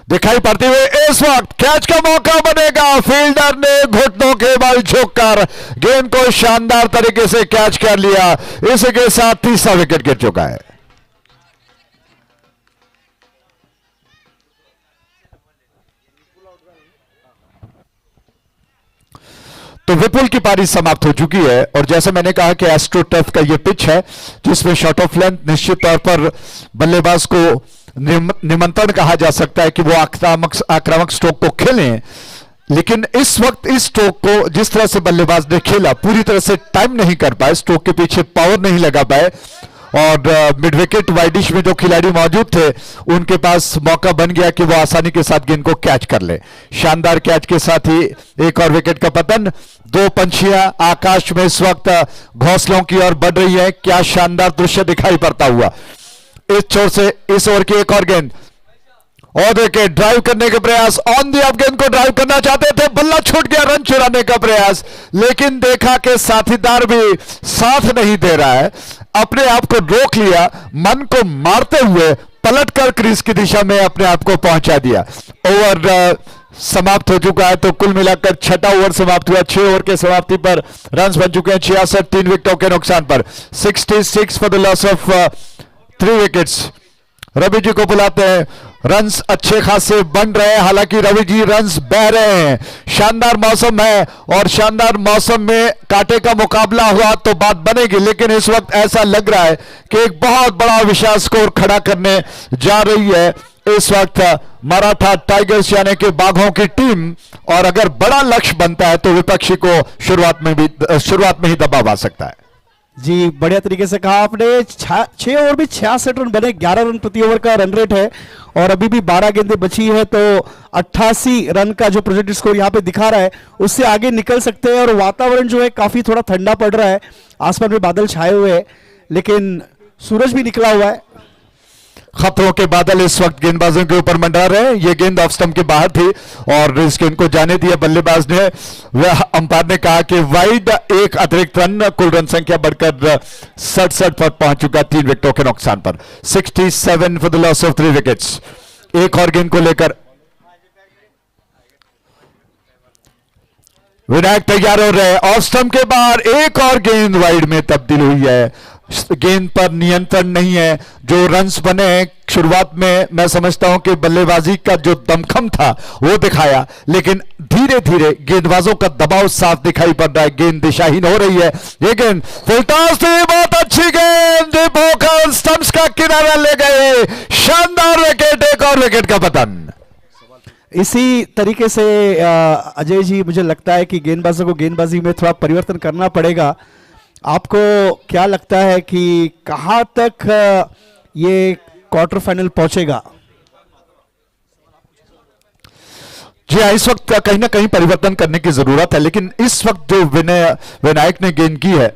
दिखाई पड़ती हुए इस वक्त कैच का मौका बनेगा। फील्डर ने घुटनों के बल झुककर गेंद को शानदार तरीके से कैच कर लिया। इसी के साथ तीसरा विकेट गिर चुका है। तो विपुल की पारी समाप्त हो चुकी है और जैसे मैंने कहा कि एस्ट्रो टर्फ का यह पिच है जिसमें शॉट ऑफ लेंथ निश्चित तौर पर बल्लेबाज को निमंत्रण कहा जा सकता है कि वो आक्रामक स्ट्रोक को खेलें, लेकिन इस वक्त इस स्ट्रोक को जिस तरह से बल्लेबाज ने खेला पूरी तरह से टाइम नहीं कर पाए, स्ट्रोक के पीछे पावर नहीं लगा पाए और मिड विकेट वाइडिश में जो खिलाड़ी मौजूद थे उनके पास मौका बन गया कि वो आसानी के साथ गेंद को कैच कर ले। शानदार कैच के साथ ही एक और विकेट का पतन। दो पंछियां आकाश में इस वक्त घोंसलों की ओर बढ़ रही है। क्या शानदार दृश्य दिखाई पड़ता हुआ। इस छोर से इस ओवर की एक और गेंद और देखिए ड्राइव करने के प्रयास, ऑन दी ऑफ गेंद को ड्राइव करना चाहते थे, बल्ला छूट गया, रन चुराने का प्रयास, लेकिन देखा कि साथीदार भी साथ नहीं दे रहा है, अपने आप को रोक लिया, मन को मारते हुए पलटकर क्रीज की दिशा में अपने आप को पहुंचा दिया। ओवर समाप्त हो चुका है, तो कुल मिलाकर छठा ओवर समाप्त हुआ। 6 ओवर के समाप्ति पर रन बन चुके हैं 66, 3 विकेटों के नुकसान पर 66 for the loss of 3 wickets. Ravi ji को बुलाते हैं। रन्स अच्छे खासे बन रहे हैं, हालांकि रवि जी रन्स बह रहे हैं। शानदार मौसम है और शानदार मौसम में कांटे का मुकाबला हुआ तो बात बनेगी, लेकिन इस वक्त ऐसा लग रहा है कि एक बहुत बड़ा विशाल स्कोर खड़ा करने जा रही है इस वक्त मराठा टाइगर्स यानी कि बाघों की टीम। और अगर बड़ा लक्ष्य बनता है तो विपक्षी को शुरुआत में ही दबाव आ सकता है। जी बढ़िया तरीके से कहा आपने। 6 ओवर में 66 रन बने, 11 रन प्रति ओवर का रन रेट है और अभी भी 12 गेंदें बची है, तो 88 रन का जो प्रोजेक्टेड स्कोर यहाँ पे दिखा रहा है उससे आगे निकल सकते हैं। और वातावरण जो है काफी थोड़ा ठंडा पड़ रहा है, आसमान में बादल छाए हुए हैं लेकिन सूरज भी निकला हुआ है। खतरों के बादल इस वक्त गेंदबाजों के ऊपर मंडरा रहे हैं। ये गेंद ऑफ स्टंप के बाहर थी और इस गेंद को जाने दिया बल्लेबाज ने। वह अंपायर ने कहा कि वाइड, एक अतिरिक्त रन, कुल रन संख्या बढ़कर 67 पर पहुंच चुका 3 विकेटों के नुकसान पर। 67 for the loss of 3 wickets. एक और गेंद को लेकर विनायक तैयार हो रहे हैं। ऑफ स्टंप के बाहर एक और गेंद वाइड में तब्दील हुई है। गेंद पर नियंत्रण नहीं है। जो रन्स बने शुरुआत में मैं समझता हूं कि बल्लेबाजी का जो दमखम था वो दिखाया, लेकिन धीरे धीरे गेंदबाजों का दबाव साफ दिखाई पड़ रहा है। गेंद दिशाहीन हो रही है। ये गेंद फुल टॉस थी, बहुत अच्छी गेंद, होकर स्टंप्स का किनारा ले गए। शानदार विकेट, एक और विकेट का पतन। इसी तरीके से अजय जी मुझे लगता है कि गेंदबाजों को गेंदबाजी में थोड़ा परिवर्तन करना पड़ेगा। आपको क्या लगता है कि कहां तक ये क्वार्टर फाइनल पहुंचेगा? जी हाँ, इस वक्त कहीं ना कहीं परिवर्तन करने की जरूरत है, लेकिन इस वक्त जो विनायक ने गेंद की है,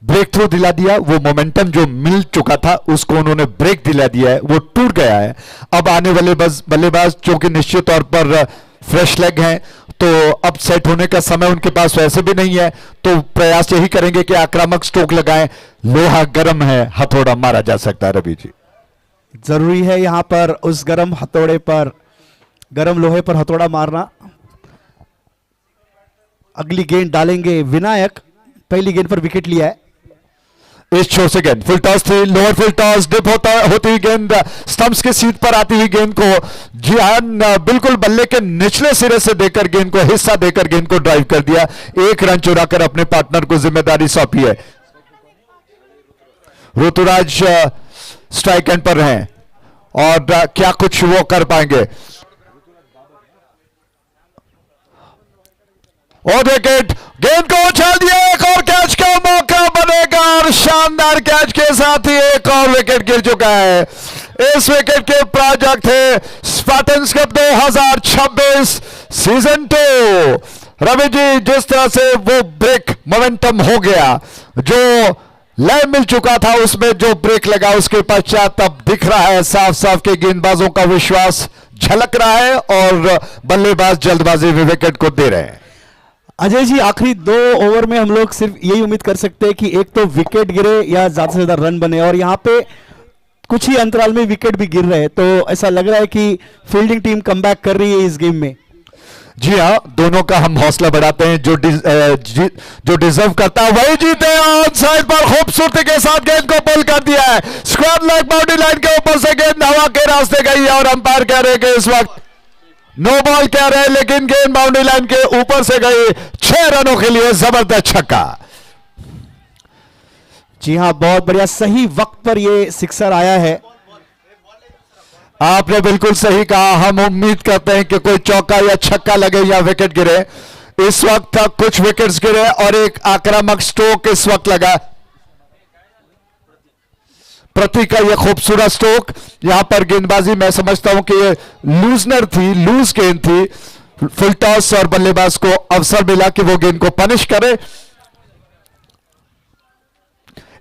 ब्रेक थ्रू दिला दिया। वो मोमेंटम जो मिल चुका था उसको उन्होंने ब्रेक दिला दिया है, वो टूट गया है। अब आने वाले बल्लेबाज चूंकि निश्चित तौर पर फ्रेश लेग हैं तो अब सेट होने का समय उनके पास वैसे भी नहीं है, तो प्रयास यही करेंगे कि आक्रामक स्ट्रोक लगाएं। लोहा गर्म है, हथौड़ा मारा जा सकता है। रवि जी, जरूरी है यहां पर उस गर्म लोहे पर हथौड़ा मारना। अगली गेंद डालेंगे विनायक। पहली गेंद पर विकेट लिया है। इस छोर से गेंद फुल टॉस थी, लोअर फुल टॉस, डिप होती हुई गेंद स्टंप्स के सीट पर आती हुई गेंद को जियान बिल्कुल बल्ले के निचले सिरे से देकर गेंद को हिस्सा देकर गेंद को ड्राइव कर दिया। 1 रन चुराकर अपने पार्टनर को जिम्मेदारी सौंपी है। ऋतुराज स्ट्राइक एंड पर हैं और क्या कुछ वो कर पाएंगे। और विकेट, गेंद को उछाल दिया, एक और कैच का मौका बनेगा और शानदार कैच के विकेट गिर चुका है। इस विकेट के प्रायोजक थे Spartans cup 2026 season 2। Ravi ji, जिस तरह से वो ब्रेक मोमेंटम हो गया, जो लय मिल चुका था उसमें जो ब्रेक लगा, उसके पश्चात अब दिख रहा है साफ साफ के गेंदबाजों का विश्वास झलक रहा है और बल्लेबाज जल्दबाजी में विकेट को दे रहे हैं। अजय जी, आखिरी 2 ओवर में हम लोग सिर्फ यही उम्मीद कर सकते हैं कि एक तो विकेट गिरे या ज्यादा से ज्यादा रन बने, और यहाँ पे कुछ ही अंतराल में विकेट भी गिर रहे हैं, तो ऐसा लग रहा है कि फील्डिंग टीम कमबैक कर रही है इस गेम में। जी हाँ, दोनों का हम हौसला बढ़ाते हैं। जो डिजर्व करता है वही जीते। ऑन साइड पर खूबसूरती के साथ गेंद को पुल कर दिया है, स्क्वायर लेग बाउंड्री लाइन के ऊपर से गेंद हवा के रास्ते गई है और अंपायर कह रहे हैं कि इस वक्त नो बॉल कह रहे हैं, लेकिन गेंद बाउंड्री लाइन के ऊपर से गई। 6 रनों के लिए जबरदस्त छक्का। जी हाँ, बहुत बढ़िया, सही वक्त पर ये सिक्सर आया है। आपने बिल्कुल सही कहा। हम उम्मीद करते हैं कि कोई चौका या छक्का लगे या विकेट गिरे। इस वक्त तक कुछ विकेट्स गिरे और एक आक्रामक स्ट्रोक इस वक्त लगा। प्रतीक का यह खूबसूरत स्ट्रोक, यहां पर गेंदबाजी मैं समझता हूं कि ये लूजनर थी, लूज गेंद थी। फुल टॉस और बल्लेबाज को अवसर मिला कि वो गेंद को पनिश करे।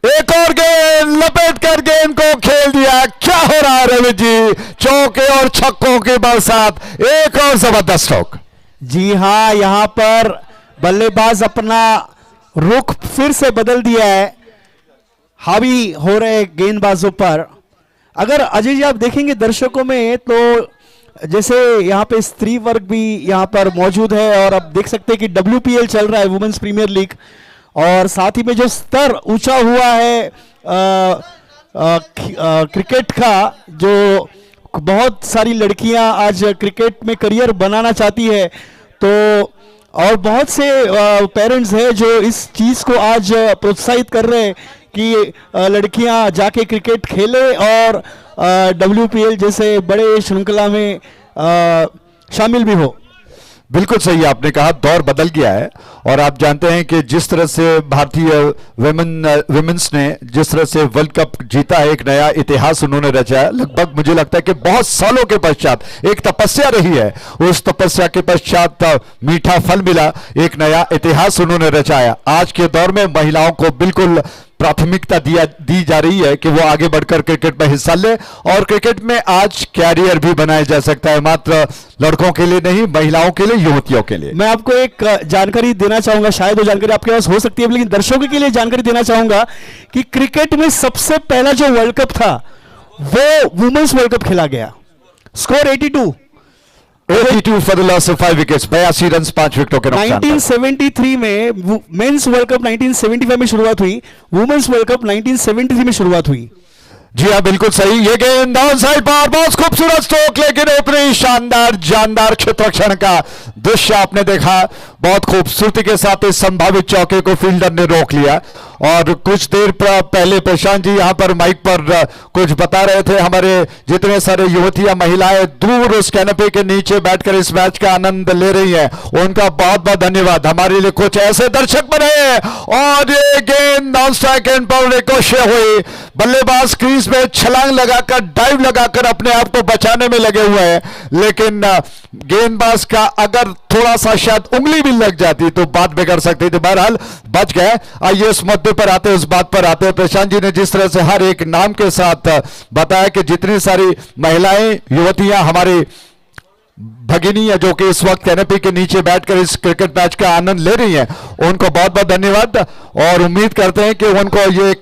एक और गेंद लपेट कर गेंद को खेल दिया। क्या हो रहा है रवि जी? चौके और छक्कों की बरसात, एक और जबरदस्त स्ट्रोक। जी हाँ, यहां पर बल्लेबाज अपना रुख फिर से बदल दिया है, हावी हो रहे गेंदबाजों पर। अगर अजय जी आप देखेंगे दर्शकों में, तो जैसे यहाँ पे स्त्री वर्ग भी यहाँ पर मौजूद है, और अब देख सकते हैं कि WPL चल रहा है, वुमेन्स प्रीमियर लीग, और साथ ही में जो स्तर ऊंचा हुआ है क्रिकेट का, जो बहुत सारी लड़कियां आज क्रिकेट में करियर बनाना चाहती है, तो और बहुत से पेरेंट्स हैं जो इस चीज को आज प्रोत्साहित कर रहे हैं कि लड़कियां जाके क्रिकेट खेले और WPL जैसे बड़े श्रृंखला में शामिल भी हो। बिल्कुल सही आपने कहा, दौर बदल गया है। और आप जानते हैं कि जिस तरह से भारतीय विमेंस ने जिस तरह से वर्ल्ड कप जीता है, एक नया इतिहास उन्होंने रचा है। लगभग मुझे लगता है कि बहुत सालों के पश्चात एक तपस्या रही है, उस तपस्या के पश्चात मीठा फल मिला, एक नया इतिहास उन्होंने रचाया। आज के दौर में महिलाओं को बिल्कुल प्राथमिकता दी जा रही है कि वो आगे बढ़कर क्रिकेट में हिस्सा ले, और क्रिकेट में आज कैरियर भी बनाया जा सकता है, मात्र लड़कों के लिए नहीं, महिलाओं के लिए, युवतियों के लिए। मैं आपको एक जानकारी देना चाहूंगा, शायद वो जानकारी आपके पास हो सकती है, लेकिन दर्शकों के लिए जानकारी देना चाहूंगा कि क्रिकेट में सबसे पहला जो वर्ल्ड कप था वो वुमेन्स वर्ल्ड कप खेला गया। Score 82 for the loss of 5 wickets, 82 run 5 विकेटों के नुकसान पर। 1973 में मेंस वर्ल्ड कप 1975 में शुरुआत हुई, वुमेन्स वर्ल्ड कप 1973 में शुरुआत हुई। जी हाँ, बिल्कुल सही। ये गेंद डाउन साइड पर, बहुत खूबसूरत स्ट्रोक, लेकिन ऊपरी शानदार जानदार क्षेत्ररक्षण का दृश्य आपने देखा। बहुत खूबसूरती के साथ इस संभावित चौके को फील्डर ने रोक लिया। और कुछ देर पहले प्रशांत जी यहाँ पर माइक पर कुछ बता रहे थे। हमारे जितने सारे युवतियां, महिलाएं दूर उस कैनपे के नीचे बैठकर इस मैच का आनंद ले रही हैं, उनका बहुत बहुत धन्यवाद। हमारे लिए कुछ ऐसे दर्शक बने हैं। और ये गेंद नॉन स्ट्राइक एंड पर रिकोशे हुई। बल्लेबाज क्रीज में छलांग लगाकर, डाइव लगाकर अपने आप को बचाने में लगे हुए हैं, लेकिन गेंदबाज का अगर थोड़ा सा शायद उंगली भी लग जाती तो बात बिगड़ सकती थी। बहरहाल बच गए। आइए उस मुद्दे पर आते, उस बात पर आते। प्रशांत जी ने जिस तरह से हर एक नाम के साथ बताया कि जितनी सारी महिलाएं, युवतियां, हमारी भगिनी जो कि इस वक्त कैनपी के नीचे बैठकर इस क्रिकेट मैच का आनंद ले रही हैं, उनको बहुत बहुत धन्यवाद। और उम्मीद करते हैं कि उनको ये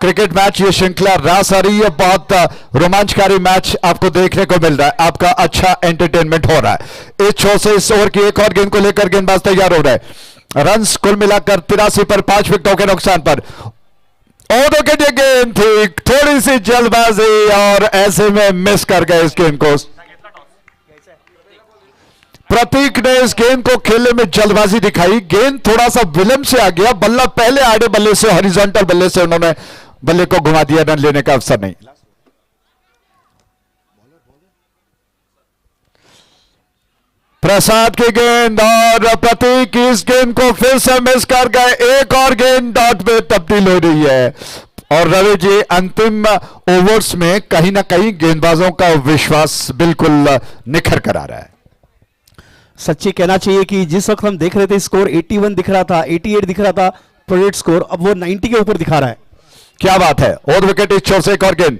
क्रिकेट मैच, ये श्रृंखला रास आ रही है, बहुत रोमांचकारी मैच आपको देखने को मिल रहा है, आपका अच्छा एंटरटेनमेंट हो रहा है। इस छो से इस ओवर की एक और गेंद को लेकर गेंदबाज तैयार हो रहा है। रन्स कुल मिलाकर 83 पर 5 विकेटों के नुकसान पर। और विकेट, ये गेंद थी थोड़ी सी जल्दबाजी और ऐसे में मिस कर गए इस गेंद को। प्रतीक ने इस गेंद को खेलने में जल्दबाजी दिखाई, गेंद थोड़ा सा विलंब से आ गया, बल्ला पहले आड़े बल्ले से, हॉरिजॉन्टल बल्ले से उन्होंने बल्ले को घुमा दिया, रन लेने का अवसर नहीं। प्रसाद की गेंद और प्रतीक इस गेंद को फिर से मिस कर गए। एक और गेंद डॉट में तब्दील हो रही है। और रवि जी अंतिम ओवर्स में कहीं ना कहीं गेंदबाजों का विश्वास बिल्कुल निखर कर आ रहा है। सच्ची कहना चाहिए कि जिस वक्त हम देख रहे थे स्कोर 81 दिख रहा था, 88 दिख रहा था प्रोजेक्ट स्कोर, अब वो 90 के ऊपर दिखा रहा है। क्या बात है। और विकेट इस छोर से एक और गेंद,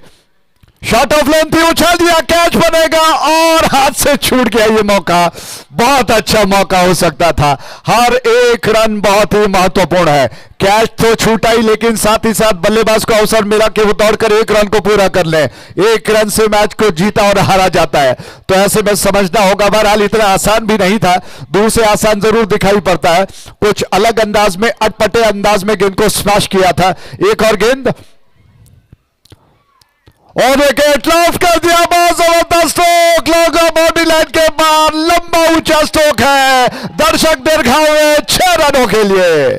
शॉट ऑफ लेंथ थी, उछाल दिया, कैच बनेगा और हाथ से छूट गया। ये मौका बहुत अच्छा मौका हो सकता था। हर एक रन बहुत ही महत्वपूर्ण है। कैच तो छूटा ही, लेकिन साथ ही साथ बल्लेबाज को अवसर मिला कि वो दौड़कर एक रन को पूरा कर ले। एक रन से मैच को जीता और हारा जाता है, तो ऐसे में समझना होगा। बहरहाल इतना आसान भी नहीं था, दूर से आसान जरूर दिखाई पड़ता है। कुछ अलग अंदाज में, अटपटे अंदाज में गेंद को स्मैश किया था। एक और गेंद और विकेट लॉफ कर दिया। बहुत जबरदस्त स्ट्रोक, लोगों बॉडी लाइन के बाद लंबा ऊंचा स्ट्रोक है। दर्शक दीर्घाओं 6 रनों के लिए।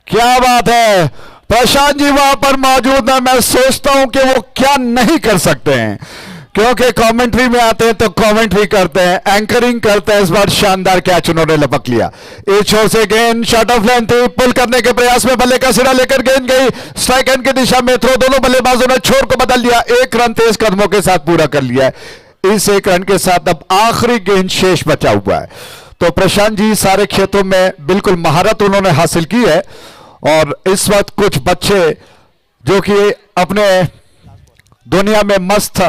क्या बात है। प्रशांत जी वहां पर मौजूद है। मैं सोचता हूं कि वो क्या नहीं कर सकते हैं, क्योंकि कमेंट्री में आते हैं तो कमेंट्री करते हैं, एंकरिंग करते हैं। इस बार शानदार कैच उन्होंने लपक लिया। इस छोर से गेंद शॉट ऑफ लेंथ थी, पुल करने के प्रयास में बल्ले का सिरा लेकर गेंद गई स्ट्राइक एंड की दिशा में। थ्रो, दोनों बल्लेबाजों ने छोर को बदल दिया। एक रन तेज कदमों के साथ पूरा कर लिया है। इस एक रन के साथ अब आखिरी गेंद शेष बचा हुआ है। तो प्रशांत जी सारे क्षेत्रों में बिल्कुल महारत उन्होंने हासिल की है। और इस वक्त कुछ बच्चे जो कि अपने दुनिया में मस्त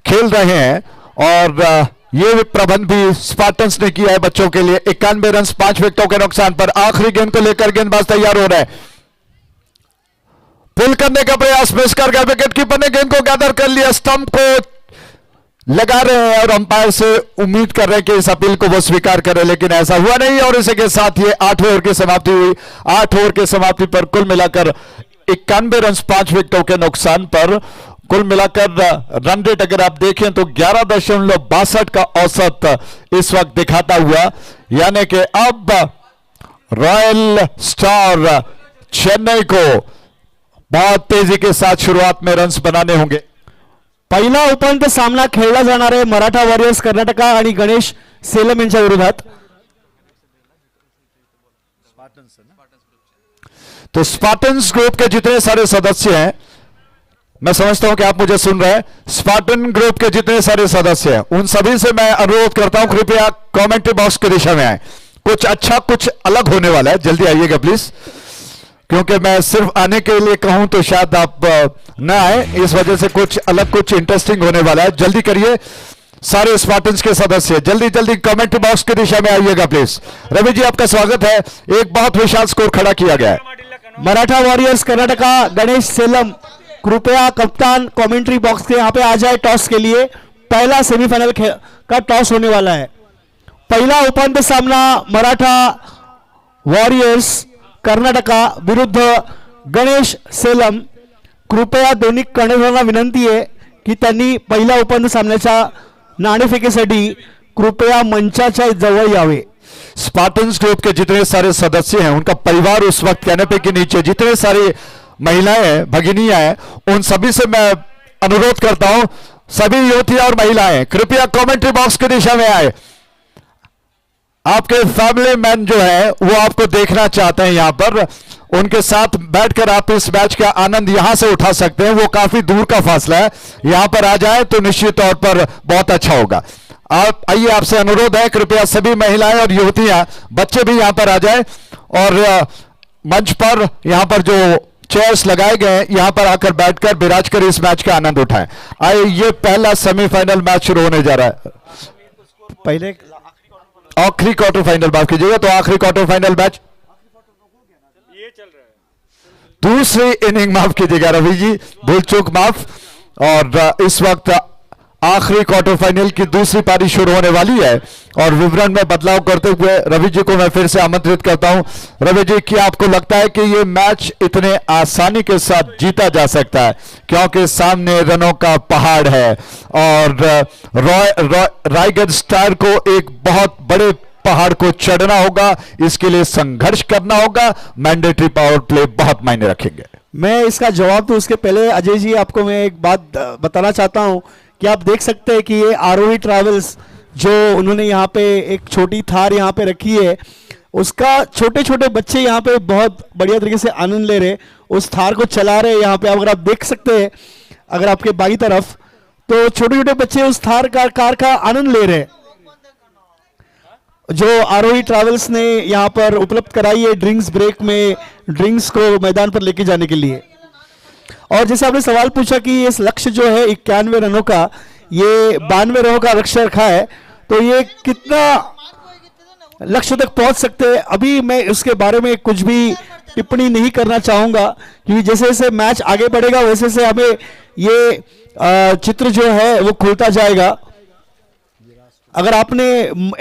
खेल रहे हैं, और ये प्रबंध भी स्पार्टन्स ने किया है बच्चों के लिए। 91 रन 5 विकेटों के नुकसान पर। आखिरी गेंद को लेकर गेंदबाज तैयार हो रहे हैं। पुल करने का प्रयास मिस कर गया। विकेट कीपर ने गेंद को गैदर कर लिया, स्टंप को लगा रहे हैं और अंपायर से उम्मीद कर रहे हैं कि इस अपील को वो स्वीकार करें, लेकिन ऐसा हुआ नहीं। और इसी के साथ ये 8 ओवर की समाप्ति हुई। 8 ओवर की समाप्ति पर कुल मिलाकर 91 रन 5 विकेटों के नुकसान पर कुल मिलाकर रन रेट अगर आप देखें तो 11.62 का औसत इस वक्त दिखाता हुआ, यानी कि अब रॉयल स्टार चेन्नई को बहुत तेजी के साथ शुरुआत में रन्स बनाने होंगे। पहिला उपांत्य सामना खेळला जाणार आहे मराठा वॉरियर्स कर्नाटका आणि गणेश सेलम यांच्या विरोधात। तो स्पार्टन्स ग्रुप के जितने सारे सदस्य हैं, मैं समझता हूं कि आप मुझे सुन रहे हैं, स्पार्टन ग्रुप के जितने सारे सदस्य हैं उन सभी से मैं अनुरोध करता हूं कृपया कमेंट्री बॉक्स की दिशा में आए। कुछ अच्छा कुछ अलग होने वाला है, जल्दी आइएगा प्लीज, क्योंकि मैं सिर्फ आने के लिए कहूं तो शायद आप न आए, इस वजह से कुछ अलग कुछ इंटरेस्टिंग होने वाला है। जल्दी करिए सारे स्पार्टन्स के सदस्य, जल्दी जल्दी कमेंट्री बॉक्स की दिशा में आइएगा प्लीज। रवि जी आपका स्वागत है। एक बहुत विशाल स्कोर खड़ा किया गया है। मराठा वॉरियर्स कर्नाटका गणेश सेलम, कृपया कप्तान कमेंट्री बॉक्स के यहाँ पे आ जाए टॉस के लिए। पहला सेमीफाइनल का टॉस होने वाला है। पहला उपांत्य सामना मराठा वॉरियर्स कर्नाटका विरुद्ध गणेश सेलम। कृपया दोन्ही कर्णधारांना विनंती आहे की त्यांनी पहिल्या उपांत्य सामन्याच्या नाणेफेकीसाठी कृपया मंचाच्या जवळ यावे। स्पार्टन्स ग्रुप के जितने सारे सदस्य हैं उनका परिवार उस वक्त कैनपे के नीचे, जितने सारी महिलाएं हैं, भगिनियां हैं, उन सभी से मैं अनुरोध करता हूं, सभी युवतियां और महिलाएं कृपया कमेंट्री बॉक्स की दिशा में आए। आपके फैमिली मैन जो है वो आपको देखना चाहते हैं यहां पर, उनके साथ बैठकर आप इस मैच का आनंद यहां से उठा सकते हैं। वो काफी दूर का फासला है, यहां पर आ जाए तो निश्चित तौर पर बहुत अच्छा होगा। आप आइए, आपसे अनुरोध है कृपया सभी महिलाएं और युवतियां, बच्चे भी यहां पर आ जाए और मंच पर यहां पर जो चेयर्स लगाए गए हैं यहां पर आकर बैठकर विराज कर इस मैच का आनंद उठाएं। आइए, ये पहला सेमीफाइनल मैच शुरू होने जा रहा है। पहले आखिरी क्वार्टर फाइनल माफ कीजिएगा, तो आखिरी क्वार्टर फाइनल मैच दूसरी इनिंग, माफ कीजिएगा रवि जी, भूल चूक माफ। और इस वक्त आखिरी क्वार्टर फाइनल की दूसरी पारी शुरू होने वाली है और विवरण में बदलाव करते हुए रवि जी को मैं फिर से आमंत्रित करता हूं। रवि जी, क्या आपको लगता है कि यह मैच इतने आसानी के साथ जीता जा सकता है, क्योंकि सामने रनों का पहाड़ है और रायगढ़ स्टार को एक बहुत बड़े पहाड़ को चढ़ना होगा, इसके लिए संघर्ष करना होगा, मैंडेटरी पावर प्ले बहुत मायने रखेंगे। मैं इसका जवाब तो उसके पहले अजय जी आपको मैं एक बात बताना चाहता हूं कि आप देख सकते हैं कि ये आरोही ट्रैवल्स जो उन्होंने यहाँ पे एक छोटी थार यहाँ पे रखी है, उसका छोटे छोटे बच्चे यहाँ पे बहुत बढ़िया तरीके से आनंद ले रहे, उस थार को चला रहे यहाँ पे। अगर आप देख सकते हैं, अगर आपके बाई तरफ, तो छोटे छोटे बच्चे उस थार कार का आनंद ले रहे, जो आरोही ट्रैवल्स ने यहाँ पर उपलब्ध कराई है ड्रिंक्स ब्रेक में, ड्रिंक्स को मैदान पर लेके जाने के लिए। और जैसे आपने सवाल पूछा कि इस लक्ष्य जो है 91 रनों का, ये 92 रनों का लक्ष्य रखा है, तो ये कितना लक्ष्य तक पहुंच सकते हैं, अभी मैं उसके बारे में कुछ भी टिप्पणी नहीं करना चाहूंगा, क्योंकि जैसे जैसे मैच आगे बढ़ेगा वैसे वैसे हमें ये चित्र जो है वो खुलता जाएगा। अगर आपने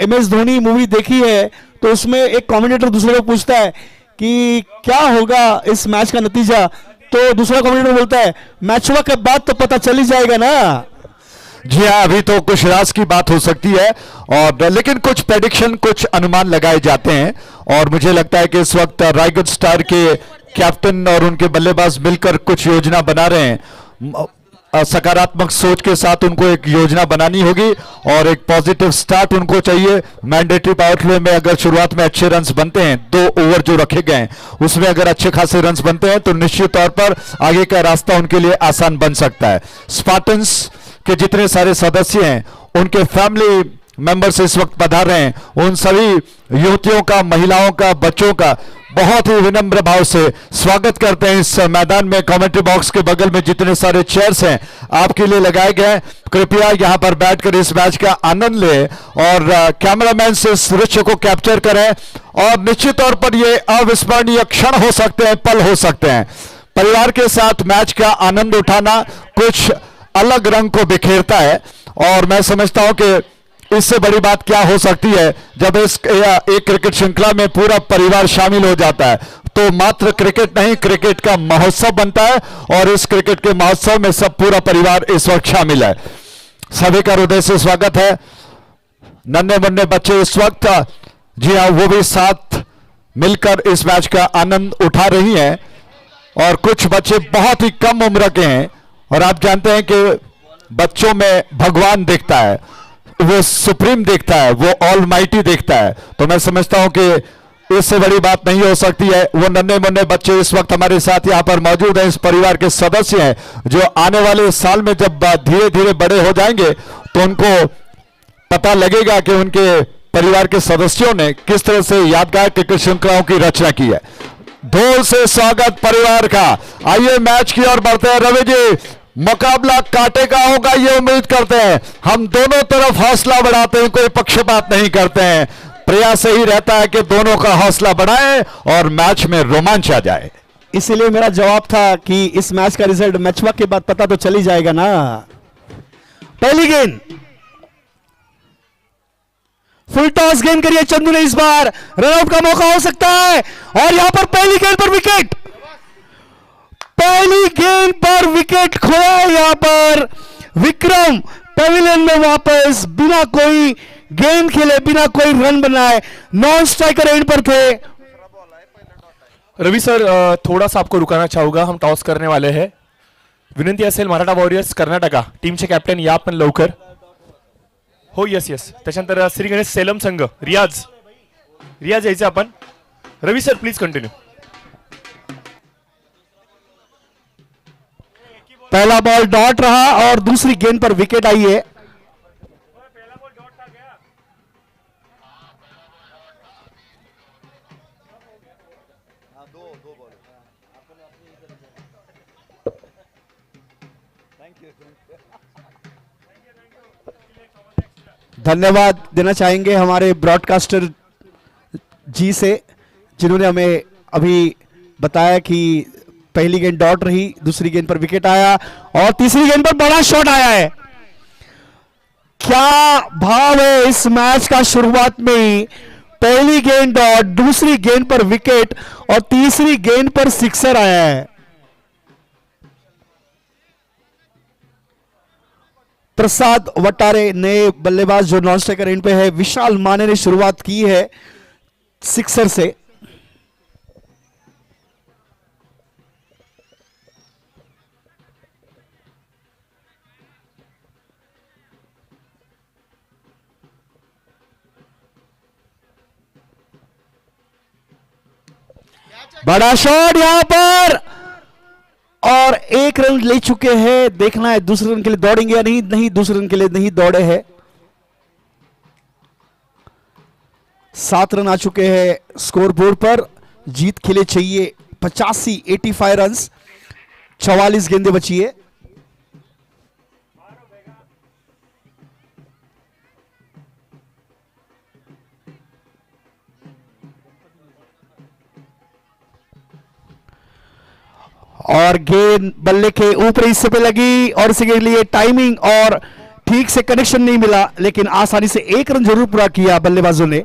MS धोनी मूवी देखी है तो उसमें एक कमेंटेटर दूसरे को पूछता है कि क्या होगा इस मैच का नतीजा, तो दूसरा कमेंटेटर बोलता है मैच हुआ के बाद तो पता चल ही जाएगा ना। जी हाँ, अभी तो कुछ राज की बात हो सकती है, और लेकिन कुछ प्रेडिक्शन, कुछ अनुमान लगाए जाते हैं, और मुझे लगता है कि इस वक्त रायगढ़ स्टार के कैप्टन और उनके बल्लेबाज मिलकर कुछ योजना बना रहे हैं। सकारात्मक सोच के साथ उनको एक योजना बनानी होगी और एक पॉजिटिव स्टार्ट उनको चाहिए। मैंडेटरी पावर प्ले में अगर शुरुआत में अच्छे रन्स बनते हैं, 2 ओवर जो रखे गए हैं उसमें अगर अच्छे खासे रन्स बनते हैं, तो निश्चित तौर पर आगे का रास्ता उनके लिए आसान बन सकता है। स्पार्टन्स के जितने सारे सदस्य हैं, उनके फैमिली मेंबर्स इस वक्त पधार रहे हैं, उन सभी युवतियों का, महिलाओं का, बच्चों का बहुत ही विनम्र भाव से स्वागत करते हैं इस मैदान में। कमेंट्री बॉक्स के बगल में जितने सारे चेयर्स हैं आपके लिए लगाए गए हैं, कृपया यहां पर बैठकर इस मैच का आनंद लें और कैमरामैन से इस दृश्य को कैप्चर करें, और निश्चित तौर पर ये अविस्मरणीय क्षण हो सकते हैं, पल हो सकते हैं। परिवार के साथ मैच का आनंद उठाना कुछ अलग रंग को बिखेरता है, और मैं समझता हूं कि इससे बड़ी बात क्या हो सकती है जब इस एक क्रिकेट श्रृंखला में पूरा परिवार शामिल हो जाता है, तो मात्र क्रिकेट नहीं, क्रिकेट का महोत्सव बनता है, और इस क्रिकेट के महोत्सव में सब पूरा परिवार इस वक्त शामिल है। सभी का हृदय से स्वागत है। नन्हे मुन्ने बच्चे इस वक्त, जी हाँ, वो भी साथ मिलकर इस मैच का आनंद उठा रही हैं, और कुछ बच्चे बहुत ही कम उम्र के हैं, और आप जानते हैं कि बच्चों में भगवान दिखता है, वो सुप्रीम दिखता है, वो ऑल माइटी दिखता है, तो मैं समझता हूं कि इससे बड़ी बात नहीं हो सकती है। वो नन्हे मुन्ने बच्चे इस वक्त हमारे साथ यहां पर मौजूद हैं, इस परिवार के सदस्य हैं, जो आने वाले साल में जब धीरे धीरे बड़े हो जाएंगे तो उनको पता लगेगा कि उनके परिवार के सदस्यों ने किस तरह से यादगार क्रिकेट श्रृंखलाओं की रचना की है। ढोल से स्वागत परिवार का। आइए मैच की ओर बढ़ते हैं। रवि जी, मुकाबला कांटे का होगा ये उम्मीद करते हैं। हम दोनों तरफ हौसला बढ़ाते हैं, कोई पक्षपात नहीं करते हैं। प्रयास यही रहता है कि दोनों का हौसला बढ़ाएं और मैच में रोमांच आ जाए। इसीलिए मेरा जवाब था कि इस मैच का रिजल्ट मैचवा के बाद पता तो चल ही जाएगा ना। पहली गेंद, फुल टॉस गेंद करिए चंदू ने, इस बार रनआउट का मौका हो सकता है, और यहां पर पहली गेंद पर विकेट, पहली गेंद पर विकेट खोया। यहां पर विक्रम पेविलियन में वापस बिना कोई गेंद खेले, बिना कोई रन बनाए, नॉन स्ट्राइकर एंड पर थे। रवि सर, थोड़ा सा आपको रुकाना चाहूंगा, हम टॉस करने वाले हैं। विनंती असेल मराठा वॉरियर्स कर्नाटका टीमचे कॅप्टन या पण लवकर. हो, यस यस. त्याच्यानंतर श्री गणेश सेलम संघ रियाज यायचं आपण. Ravi sir please continue. पहला बॉल डॉट रहा और दूसरी गेंद पर विकेट आई है। धन्यवाद देना चाहेंगे हमारे ब्रॉडकास्टर जी से, जिन्होंने हमें अभी बताया कि पहली गेंद डॉट रही, दूसरी गेंद पर विकेट आया और तीसरी गेंद पर बड़ा शॉट आया है। क्या भाव है इस मैच का! शुरुआत में ही पहली गेंद डॉट, दूसरी गेंद पर विकेट और तीसरी गेंद पर सिक्सर आया है। प्रसाद वटारे नए बल्लेबाज जो नॉन स्ट्राइकर एंड पे है, विशाल माने ने शुरुआत की है सिक्सर से। बड़ा शॉट यहां पर, और एक रन ले चुके हैं। देखना है दूसरे रन के लिए दौड़ेंगे या नहीं। नहीं, दूसरे रन के लिए नहीं दौड़े हैं। 7 रन आ चुके हैं स्कोर बोर्ड पर। जीत के लिए चाहिए 85 रन। 44 गेंदें बची है। और गेंद बल्ले के ऊपरी हिस्से पे लगी और इसके लिए टाइमिंग और ठीक से कनेक्शन नहीं मिला, लेकिन आसानी से एक रन जरूर पूरा किया बल्लेबाजों ने।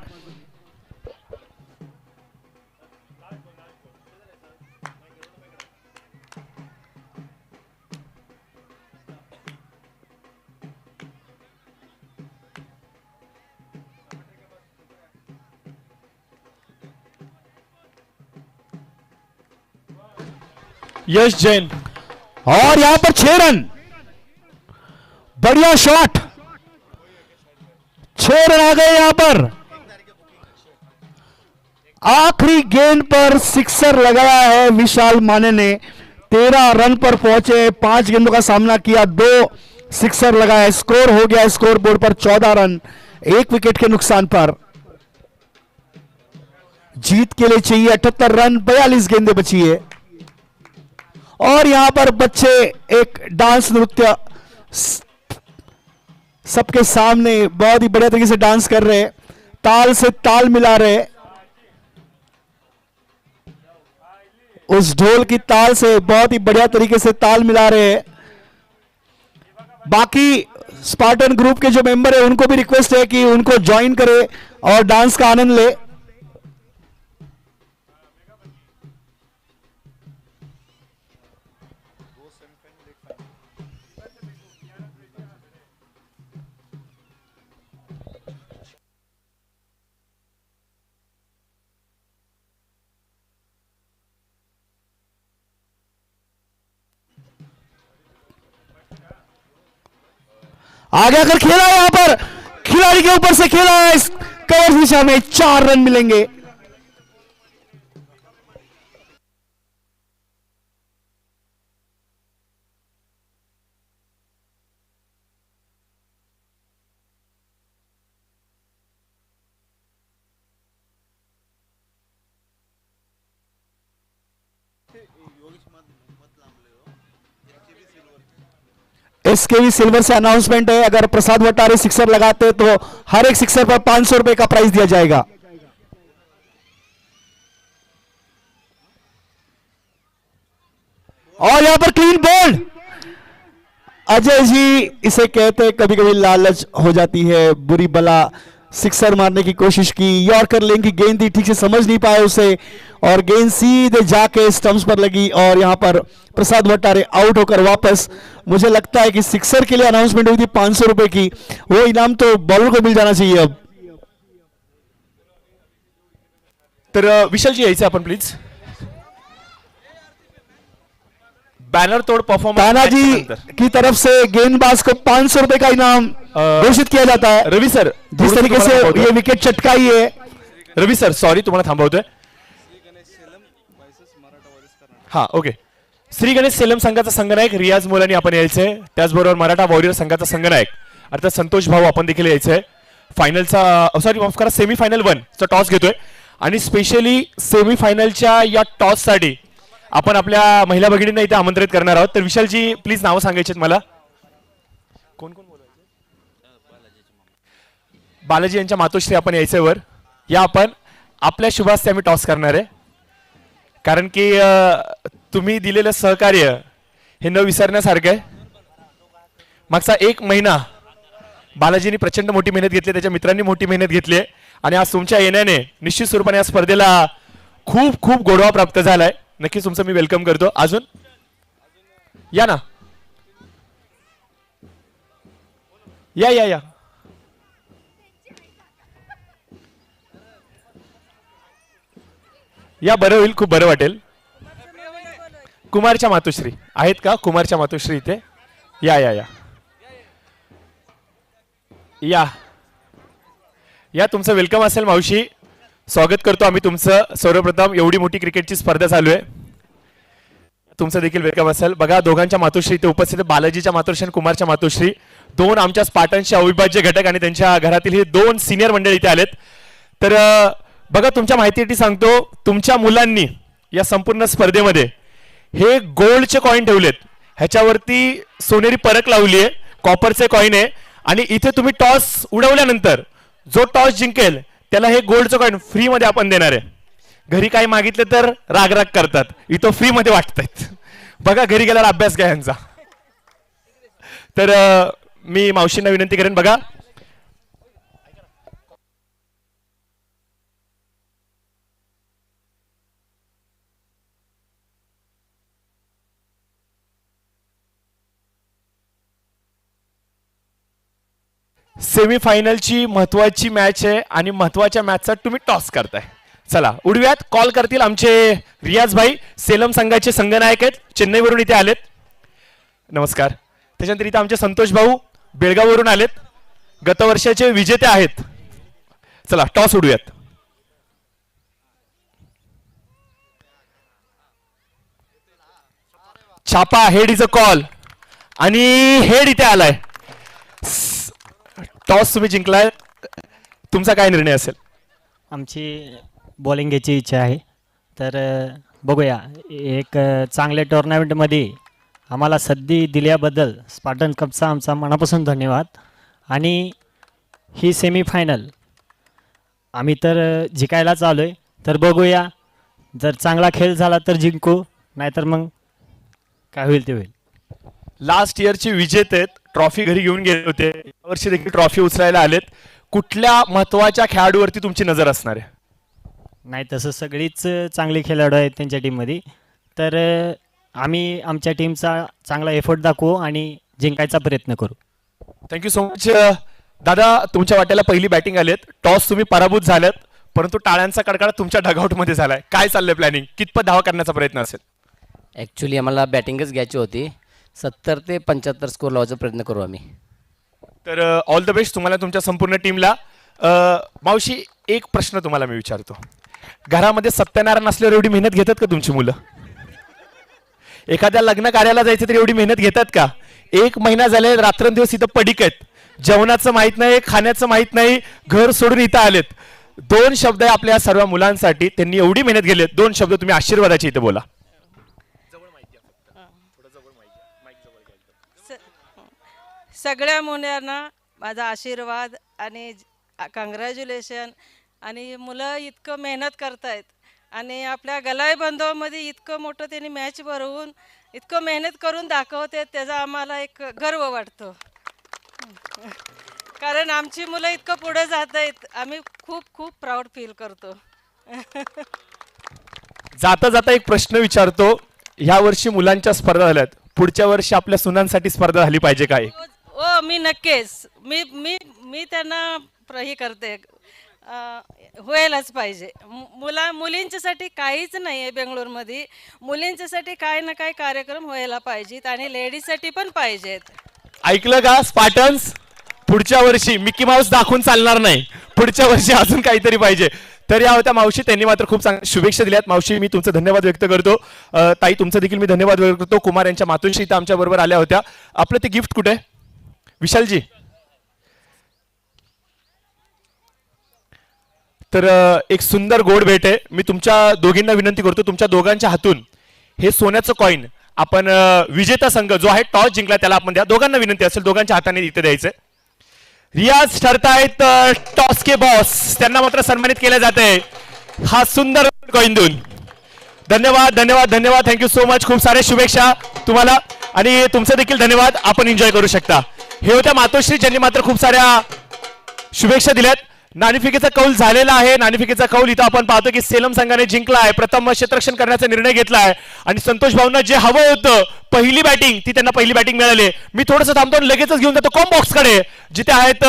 यश जैन, और यहां पर 6 रन, बढ़िया शॉट, 6 रन आ गए यहां पर। आखिरी गेंद पर सिक्सर लगाया है विशाल माने ने। 13 रन पर पहुंचे, 5 गेंदों का सामना किया, 2 सिक्सर लगाया। स्कोर हो गया स्कोर बोर्ड पर 14 रन, 1 विकेट के नुकसान पर। जीत के लिए चाहिए 78 रन, 42 गेंदें बची है। और यहां पर बच्चे एक डांस नृत्य सबके सामने बहुत ही बढ़िया तरीके से डांस कर रहे, ताल से ताल मिला रहे। उस ढोल की ताल से बहुत ही बढ़िया तरीके से ताल मिला रहे हैं। बाकी स्पार्टन ग्रुप के जो मेंबर है उनको भी रिक्वेस्ट है कि उनको ज्वाइन करे और डांस का आनंद ले। आगे आकर खेला यहां पर, खिलाड़ी के ऊपर से खेला है, इस कवर दिशा में 4 रन मिलेंगे। एसकेवी सिल्वर से अनाउंसमेंट है, अगर प्रसाद वटारे सिक्सर लगाते तो हर एक सिक्सर पर 500 रुपए का प्राइज दिया जाएगा। और यहां पर क्लीन बोल्ड। अजय जी इसे कहते हैं कभी कभी लालच हो जाती है, बुरी बला। सिक्सर मारने की कोशिश की, यॉर्कर लेंग की गेंद थी, ठीक से समझ नहीं पाए उसे, और गेंद सीधे जाके स्टंप्स पर लगी। और यहां पर प्रसाद वटारे आउट होकर वापस। मुझे लगता है कि सिक्सर के लिए अनाउंसमेंट हुई थी 500 रुपए की, वो इनाम तो बॉलर को मिल जाना चाहिए अब। तर विशाल जी यायचं आपण प्लीज। बैनर तोड़ परफॉर्मेंस तानाजी की तरफ से गेंदबाज को 500 रुपए का इनाम घोषित किया जाता है। रवि सर, जिस तरीके से ये विकेट चटकाई है। रवि सर सॉरी तुम्हाला थांबवतोय। हा ओके, श्री गणेश सेलम संघाचा संघनायक रियाज मोलानी आपण यायचंय, त्याचबरोबर मराठा वॉरियर संघाचा संघनायक अर्थात संतोष भाऊ आपण देखील यायचंय। फायनलचा सॉरी माफ करा, सेमीफायनल 1 चा टॉस घेतोय आणि स्पेशली सेमीफायनलच्या या टॉस साठी आपण आपल्या महिला भगिनींना इथे आमंत्रित करणार आहोत। तर विशालजी प्लीज नावं सांगायचे मला। कोण कोण बोलायचे? बालाजी यांच्या मातोश्री आपण यायचंय वर। या आपण आपल्या शुभास्ते आम्ही टॉस करणार आहे, कारण की तुम्ही दिलेलं सहकार्य हे न विसरण्यासारखं आहे। मागचा 1 महिना बालाजींनी प्रचंड मोठी मेहनत घेतली, त्याच्या मित्रांनी मोठी मेहनत घेतली आहे आणि आज तुमच्या येण्याने निश्चित स्वरूपाने या स्पर्धेला खूप खूप गोडवा प्राप्त झालाय। नक्कीच तुमचं मी वेलकम करतो। अजून या ना, या या या या, बरं होईल, खूप बरं वाटेल। कुमारच्या मातोश्री आहेत का? कुमारच्या मातोश्री इथे या या या या या, तुमचं वेलकम असेल मावशी। स्वागत करतो आम्ही तुमचं. सर्वप्रथम एवढी मोठी क्रिकेटची स्पर्धा चालू आहे, तुमचं देखील वेलकम असेल. बघा दोघांच्या मातोश्री इथे उपस्थित आहेत, बालाजीच्या मातोश्री आणि कुमारच्या मातोश्री, दोन आमच्या स्पार्टन्सचे अविभाज्य घटक आणि त्यांच्या घरातील हे दोन सिनियर मंडळी इथे आलेत. तर बघा तुमच्या माहितीसाठी सांगतो, तुमच्या मुलांनी या संपूर्ण स्पर्धेमध्ये हे गोल्डचे कॉईन ठेवलेत, ह्याच्यावरती सोनेरी परक लावली आहे, कॉपरचे कॉईन आहे. आणि इथे तुम्ही टॉस उडवल्यानंतर जो टॉस जिंकेल त्याला हे गोल्डचं कॉईन फ्री मध्ये आपण देणार आहे. घरी काय मागितलं तर राग करतात, इथं फ्री मध्ये वाटतायत. बघा घरी गेल्यावर अभ्यास घ्या यांचा. तर मी मावशींना विनंती करेन, बघा सेमीफायनलची महत्वाची मॅच आहे आणि महत्वाच्या मॅचचा तुम्ही टॉस करताय. चला उडव्यात. कॉल करतील आमचे रियाज भाई, सेलम संघाचे संघनायक आहेत, चेन्नईवरून इथे आलेत. नमस्कार. त्याच्यानंतर इथे आमचे संतोष भाऊ बेळगाववरून आलेत, गतवर्षाचे विजेते आहेत. चला टॉस उडूयात. छापा, हेड इज अ कॉल आणि हेड इथे आलाय. टॉस तुम्ही जिंकलाय, तुमचा काय निर्णय असेल? आमची बॉलिंग घ्यायची इच्छा आहे. तर बघूया, एक चांगल्या टुर्नामेंटमध्ये आम्हाला संधी दिल्याबद्दल स्पार्टन कपचा आमचा मनापासून धन्यवाद. आणि ही सेमीफायनल आम्ही तर जिंकायलाच आलो आहे. तर बघूया, जर चांगला खेळ झाला तर जिंकू, नाहीतर मग काय होईल ते होईल. लास्ट इयरचे विजेते आहेत, ट्रॉफी घरी घेऊन गेले होते, यावर्षी देखील ट्रॉफी उचलायला आलेत. कुठल्या महत्वाच्या खेळाडूवरती तुमची नजर असणार आहे? नाही, तसं सगळीच चांगली खेळाडू आहेत त्यांच्या टीममध्ये. तर आम्ही आमच्या टीमचा चांगला एफर्ट दाखवू आणि जिंकायचा प्रयत्न करू. Thank you so much. दादा तुमच्या वाट्याला पहिली बॅटिंग आलेत, टॉस तुम्ही पराभूत झालेत, परंतु टाळ्यांचा कडकडाट तुमच्या डगआउटमध्ये झालाय. काय चाललंय प्लॅनिंग, कितपत धावा करण्याचा प्रयत्न असेल? ॲक्च्युली आम्हाला बॅटिंगच घ्यायची होती. 70 ते 75 स्कोर लावायचा प्रयत्न करू आम्ही. तर ऑल द बेस्ट तुम्हाला, तुमच्या संपूर्ण टीमला. मावशी एक प्रश्न तुम्हाला मी विचारतो, घरामध्ये सत्यनारायण असल्यावर एवढी मेहनत घेतात का तुमची मुलं? एखाद्या लग्न कार्याला जायचं तर एवढी मेहनत घेतात का? 1 महिना झाले रात्रंदिवस इथं पडिक आहेत, जेवणाचं माहित नाही, खाण्याचं माहित नाही, घर सोडून इथं आलेत. 2 शब्द आहे आपल्या सर्व मुलांसाठी, त्यांनी एवढी मेहनत घेतली, 2 शब्द तुम्ही आशीर्वादाचे इथे बोला. सगळ्या मुलांना माझा आशीर्वाद आणि कॉंग्रॅच्युलेशन. आणि मुलं इतकं मेहनत करतायत आणि आपल्या गलाई बंधवामध्ये इतकं मोठं त्यांनी मॅच भरवून इतकं मेहनत करून दाखवते, त्याचा आम्हाला एक गर्व वाटतो. कारण आमची मुलं इतकं पुढे जात आहेत, आम्ही खूप खूप प्राऊड फील करतो. जाता जाता एक प्रश्न विचारतो, ह्या वर्षी मुलांच्या स्पर्धा झाल्यात, पुढच्या वर्षी आपल्या सुनांसाठी स्पर्धा झाली पाहिजे काय? हो, मी नक्कीच मी मी मी त्यांना हे करते, व्हायलाच पाहिजे. मुलींच्यासाठी काहीच नाही आहे बेंगळूरमध्ये, मुलींच्यासाठी काय ना काय कार्यक्रम व्हायला पाहिजेत आणि लेडीजसाठी पण पाहिजेत. ऐकलं का स्पार्टन्स? पुढच्या वर्षी मिकी माऊस दाखवून चालणार नाही, पुढच्या वर्षी अजून काहीतरी पाहिजे. तर या होत्या मावशी, त्यांनी मात्र खूप चांगल्या शुभेच्छा दिल्यात. मावशी मी तुमचं धन्यवाद व्यक्त करतो. ताई तुमचं देखील मी धन्यवाद व्यक्त करतो. कुमार यांच्या मातोश्री इथं आमच्या बरोबर आल्या होत्या. आपलं ते गिफ्ट कुठे आहे विशालजी? तर एक सुंदर गोड भेट आहे. मी तुमच्या दोघींना विनंती करतो, तुमच्या दोघांच्या हातून हे सोन्याचं कॉईन आपण विजेता संघ जो आहे टॉस जिंकला त्याला आपण द्या. दोघांना विनंती असेल, दोघांच्या हाताने इथे द्यायचं. रियाज ठरतायत टॉस के बॉस, त्यांना मात्र सन्मानित केलं जात आहे हा सुंदर कॉईन देऊन. धन्यवाद धन्यवाद धन्यवाद, थँक्यू सो मच. खूप साऱ्या शुभेच्छा तुम्हाला आणि तुमचं देखील धन्यवाद. आपण एन्जॉय करू शकता. हे होत्या मातोश्री, ज्यांनी मात्र खूप साऱ्या शुभेच्छा दिल्यात. नाणेफेकीचा कौल झालेला आहे. नाणेफेकीचा कौल इथं आपण पाहतो की सेलम संघाने जिंकला आहे, प्रथम क्षेत्ररक्षण करण्याचा निर्णय घेतला आहे आणि संतोष भाऊंना जे हवं होतं पहिली बॅटिंग, ती त्यांना पहिली बॅटिंग मिळाली. मी थोडंसं थांबतो आणि लगेचच घेऊन जातो कॉम बॉक्स कडे, जिथे आहेत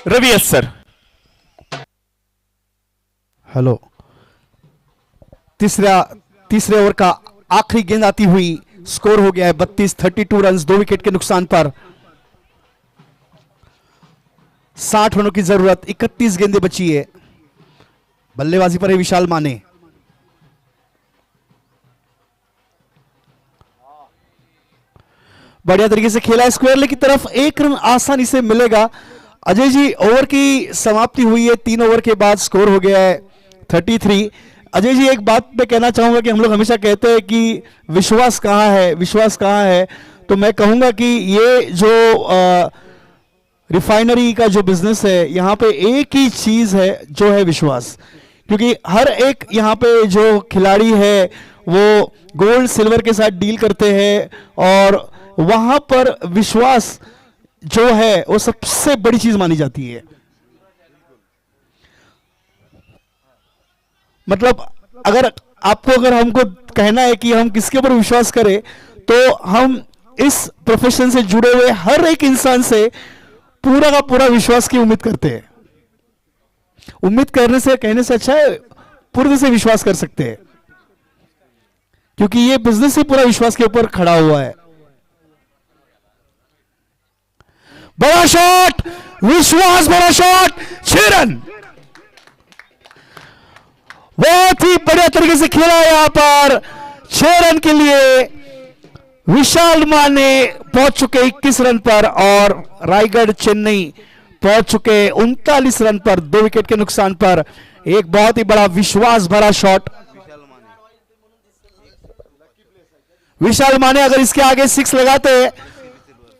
रवी एस सर. हेलो, तीसरे ओवर का आखिरी गेंद आती हुई, स्कोर हो गया है 32 रन, 2 विकेट के नुकसान पर. 60 रनों की जरूरत, 31 गेंदें बची है. बल्लेबाजी पर है विशाल माने। बढ़िया तरीके से खेला, स्क्वायर की तरफ, एक रन आसानी से मिलेगा। अजय जी, ओवर की समाप्ति हुई है, 3 ओवर के बाद स्कोर हो गया है 33। अजय जी, एक बात मैं कहना चाहूंगा कि हम लोग हमेशा कहते हैं कि विश्वास कहाँ है, विश्वास कहाँ है, तो मैं कहूंगा कि ये जो रिफाइनरी का जो बिजनेस है, यहाँ पे एक ही चीज है जो है विश्वास। क्योंकि हर एक यहाँ पे जो खिलाड़ी है वो गोल्ड सिल्वर के साथ डील करते हैं और वहां पर विश्वास जो है वो सबसे बड़ी चीज मानी जाती है। मतलब अगर हमको कहना है कि हम किसके ऊपर विश्वास करें, तो हम इस प्रोफेशन से जुड़े हुए हर एक इंसान से पूरा का पूरा विश्वास की उम्मीद करते हैं। उम्मीद करने से, कहने से अच्छा है पूर्ण से विश्वास कर सकते हैं, क्योंकि ये बिजनेस ही पूरा विश्वास के ऊपर खड़ा हुआ है। बड़ा शॉट, विश्वास, बड़ा शॉट, 6 रन। बहुत ही बढ़िया तरीके से खेला यहां पर। 6 रन के लिए विशाल माने पहुंच चुके 21 रन पर और रायगढ़ चेन्नई पहुंच चुके 39 रन पर 2 विकेट के नुकसान पर। एक बहुत ही बड़ा विश्वास भरा शॉट विशाल माने अगर इसके आगे 6 लगाते हैं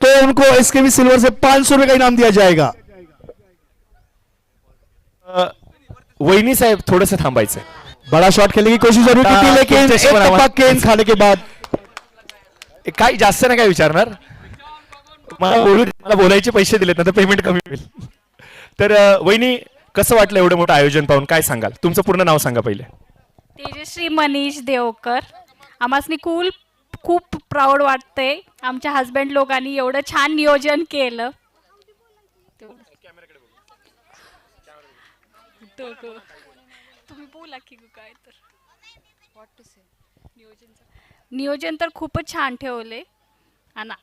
तो उनको इसके भी सिल्वर से 500 रुपए का इनाम दिया जाएगा। वहिनी साहेब थोडंसं थांबायचं। बड़ा शॉट खेलने की कोशिश जरूर की थी, लेकिन एक टप्पा केन खाने के बाद काय जास्त नाही काय विचारणार, मला बोलायचे पैसे दिलेत ना तर पेमेंट कमी होईल। तर वहिनी, कसं वाटलं एवढं मोठं आयोजन पाहून, काय सांगाल? तुमचं पूर्ण नाव सांगा पहिले। तेजश्री मनीष देवकर। आम्हासनी खूप प्राऊड वाटतंय, आमच्या हस्बंड लोकांनी एवढं छान नियोजन केलं। तुम्ही बोला की काय तर व्हॉट टू से। नियोजन तर खूपच छान ठेवले आणि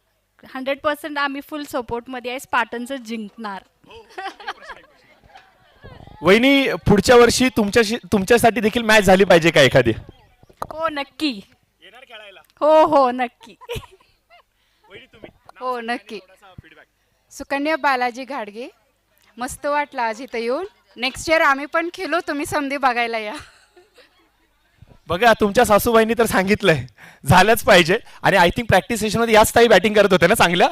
100% आम्ही फुल सपोर्ट मध्ये आहे, स्पार्टन्स जिंकणार। वहिनी, पुढच्या वर्षी तुमच्यासाठी देखील मॅच झाली पाहिजे का एखादी? हो नक्की, हो नक्की, हो नक्की। सुकन्या बालाजी घाडगे। मस्त वाटलं आज इथं येऊन। नेक्स्ट इयर आम्ही पण खेळू, तुम्ही समधी बघायला या। बघा, तुमच्या सासूबाईंनी तर सांगितलंय झालंच पाहिजे आणि आय थिंक प्रॅक्टिस सेशन मध्ये याच ताई बॅटिंग करत होते ना चांगल्या।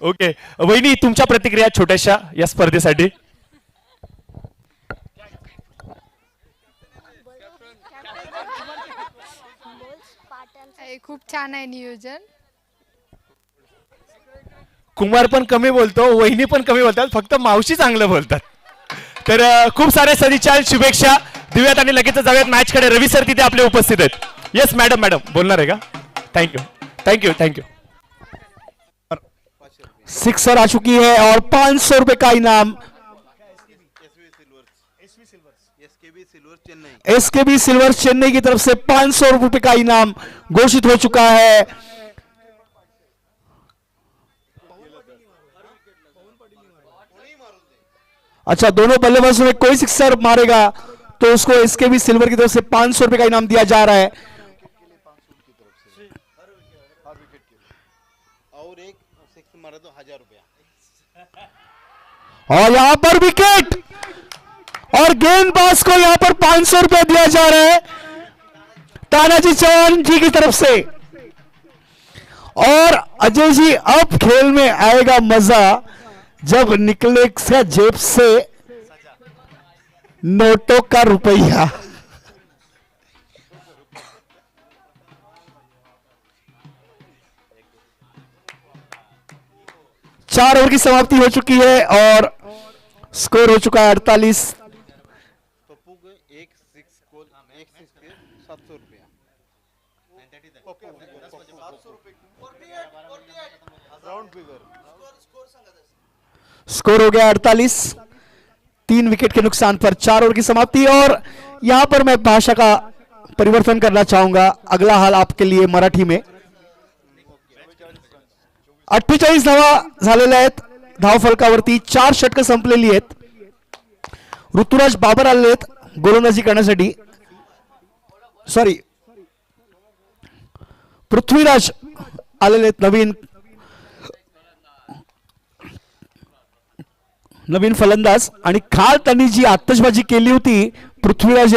ओके वहिनी, तुमच्या प्रतिक्रिया छोट्याशा या स्पर्धेसाठी? खूप छान आहे नियोजन। कुमार पण कमी बोलतो, वहिनी पण कमी बोलतात, फक्त मावशी चांगलं बोलतात। तर खूप सारे सदिच्छा, शुभेच्छा देऊयात आणि लगेच जाऊयात मॅच कडे। रवी सर तिथे आपले उपस्थित आहेत। येस मॅडम बोलणार आहे का? थँक्यू। 6 आ चुकी है और 500 रुपए का इनाम एसकेबी सिल्वर चेन्नई की तरफ से 500 रुपए का इनाम घोषित हो चुका है। अच्छा, दोनों बल्लेबाजों में कोई सिक्सर मारेगा तो उसको एसकेबी सिल्वर की तरफ से 500 रुपए का इनाम दिया जा रहा है। और एक 6 मारे तो 1000 रुपया। और यहां पर विकेट और गेंदबाज को यहां पर 500 रुपए दिया जा रहा है तानाजी चौहान जी की तरफ से। और अजय जी, अब खेल में आएगा मजा जब निकले जेब से नोटों का रुपया। चार ओवर की समाप्ति हो चुकी है और स्कोर हो चुका है 48। पप्पू को एक सिक्स पे 700 रुपया। स्कोर हो गया 48। 3 विकेट के नुकसान पर 4 ओवर की समाप्ति। और यहां पर मैं भाषा का परिवर्तन करना चाहूंगा। अगला हाल आपके लिए मराठी में। 48 धावा झालेल्या आहेत धावफलकावरती। 4 षटकं संपलेली आहेत। ऋतुराज बाबर आले आहेत गोलंदाजी करण्यासाठी सॉरी पृथ्वीराज आलेले आहेत, नवीन फलंदाज. आणि काल त्यांनी जी आतषबाजी केली होती पृथ्वीराज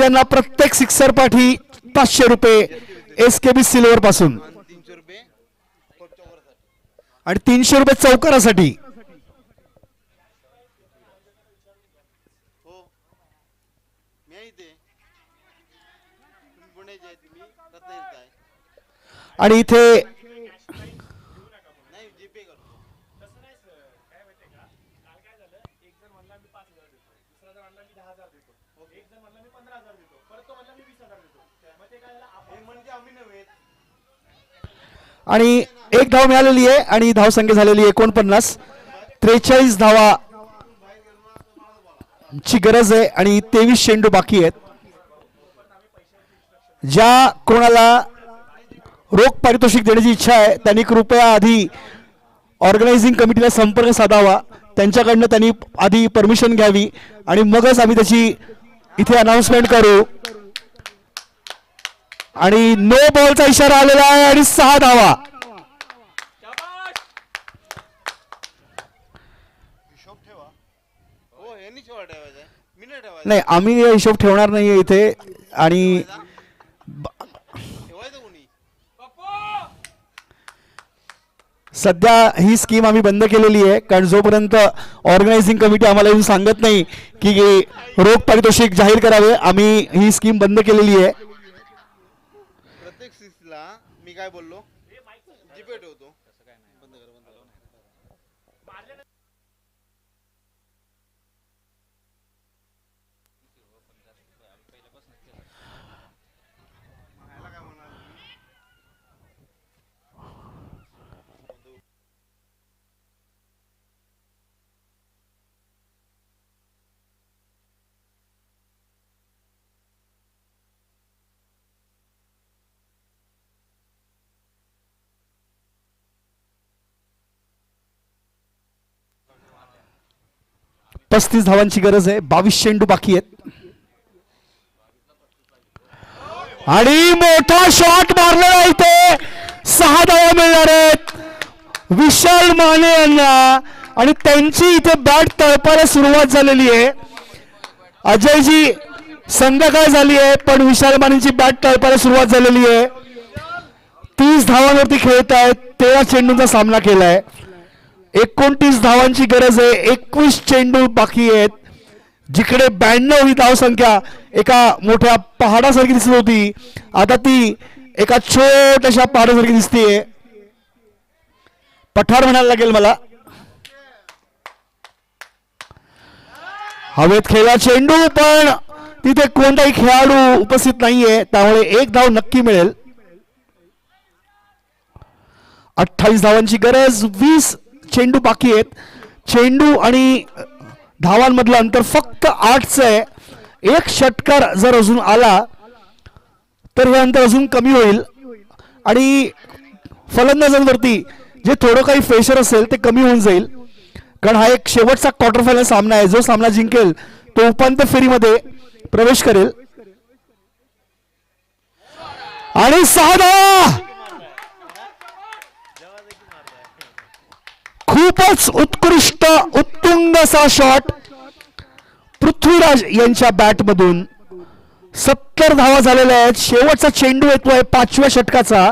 यांना प्रत्येक सिक्सर पाठी 500 रुपये SKB सिल्वर पासून आणि 300 रुपये चौकारासाठी. आणि इथे आणि एक धाव मिळालेली आहे आणि धावसंख्या झालेली 49. 43 धावा ची गरज आहे आणि 23 चेंडू बाकी आहेत. ज्या कोणाला रोख पारितोषिक देण्याची इच्छा आहे त्यांनी कृपया आधी ऑर्गनायझिंग कमिटीला संपर्क साधावा. त्यांच्याकडनं त्यांनी आधी परमिशन घ्यावी आणि मगच आम्ही त्याची इथे अनाउन्समेंट करू. आणि नो बॉलचा इशारा आलेला आहे आणि 6 धावा. नाही, आम्ही हिशोब ठेवणार नाहीये इथे. आणि सध्या ही स्कीम आम्ही बंद केलेली आहे, कारण जोपर्यंत ऑर्गनायझिंग कमिटी आम्हाला येऊन सांगत नाही की रोख पारितोषिक जाहीर करावे, आम्ही ही स्कीम बंद केलेली आहे. प्रत्येक सीटला मी काय बोललो, जीपे ठेवतो. पस्तीस धावांची गरज आहे. 22 चेंडू बाकी आहेत आणि मोठा शॉट मारलेला इथे. 6 धावा मिळणार आहेत विशाल माने यांना आणि त्यांची इथे बॅट तळपायला सुरुवात झालेली आहे. अजयजी, संध्याकाळ झाली आहे पण विशाल मानेची बॅट तळपायला सुरुवात झालेली आहे. 30 धावांवरती खेळत आहेत. 13 चेंडूंचा सामना केलाय. 29 धावांची गरज आहे. 21 चेंडू बाकी आहेत. जिकडे 92 ही धावसंख्या एका मोठ्या पहाडासारखी दिसत होती, आता ती एका छोट्याशा पहाडासारखी दिसतेय. पठार म्हणायला लागेल मला. हवेत खेळला चेंडू पण तिथे कोणताही खेळाडू उपस्थित नाहीये, त्यामुळे 1 धाव नक्की मिळेल. 28 धावांची गरज. 20 चेंडू बाकी आहेत. चेंडू आणि धावांमधलं अंतर फक्त 8चं आहे. 1 षटकार जर अजून आला तर हे अंतर अजून कमी होईल आणि फलंदाजांवरती जे थोडं काही प्रेशर असेल ते कमी होऊन जाईल, कारण हा एक शेवटचा क्वार्टर फायनल सामना आहे. जो सामना जिंकेल तो उपांत्य फेरीमध्ये प्रवेश करेल. आणि 6 धावा. खूपच उत्कृष्ट उत्तुंग असा शॉट पृथ्वीराज यांच्या बॅटमधून. 70 धावा झालेल्या आहेत. शेवटचा चेंडू येतोय 5व्या षटकाचा.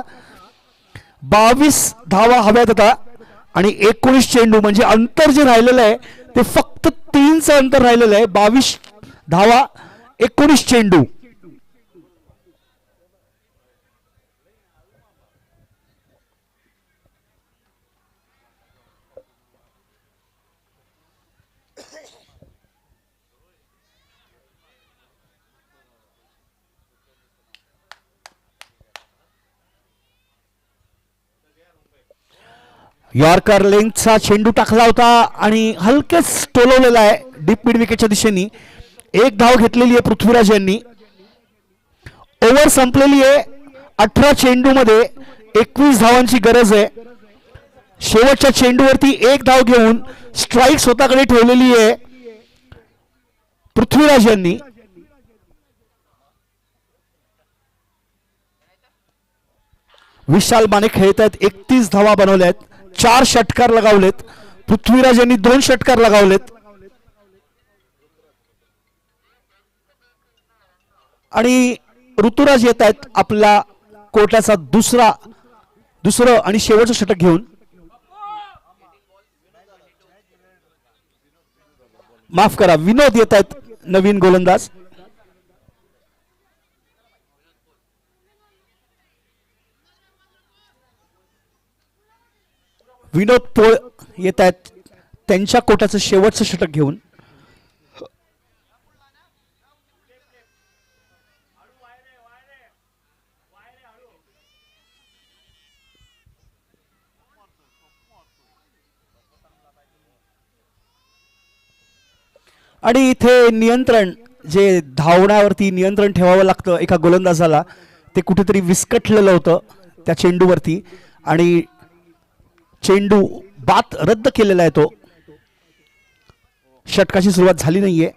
22 धावा हव्यात आता आणि 19 चेंडू, म्हणजे अंतर जे राहिलेलं आहे ते फक्त 3चं अंतर राहिलेलं आहे. 22 धावा 19 चेंडू. यॉर्कर लेंथचा चेंडू टाकला होता आणि हलकेच टोलवलेला आहे डीप मिड विकेटच्या दिशेने. 1 धाव घेतलेली आहे पृथ्वीराज यांनी. ओव्हर संपलेली आहे. 18 चेंडू मध्ये 21 धावांची गरज आहे. शेवटच्या चेंडूवरती 1 धाव घेऊन स्ट्राईक स्वतःकडे ठेवलेली आहे. पृथ्वीराज यांनी विशाल माने खेळत आहेत, 31 धावा बनवल्या आहेत, 4 षटकार लगावलेत. पृथ्वीराज यांनी 2 षटकार लगावलेत आणि ऋतुराज येत आहेत आपला कोर्टाचा दुसरं आणि शेवटचं षटक घेऊन. माफ करा, विनोद येत आहेत नवीन गोलंदाज. विनोद पोळ येत आहेत त्यांच्या कोटाचं शेवटचं षटक घेऊन. आणि इथे नियंत्रण, जे धावण्यावरती नियंत्रण ठेवावं लागतं एका गोलंदाजाला, ते कुठेतरी विस्कटलेलं होतं त्या चेंडूवरती आणि चेंडू बाद रद्द केलेला आहे. तो षटकाची सुरुवात झाली नाहीये.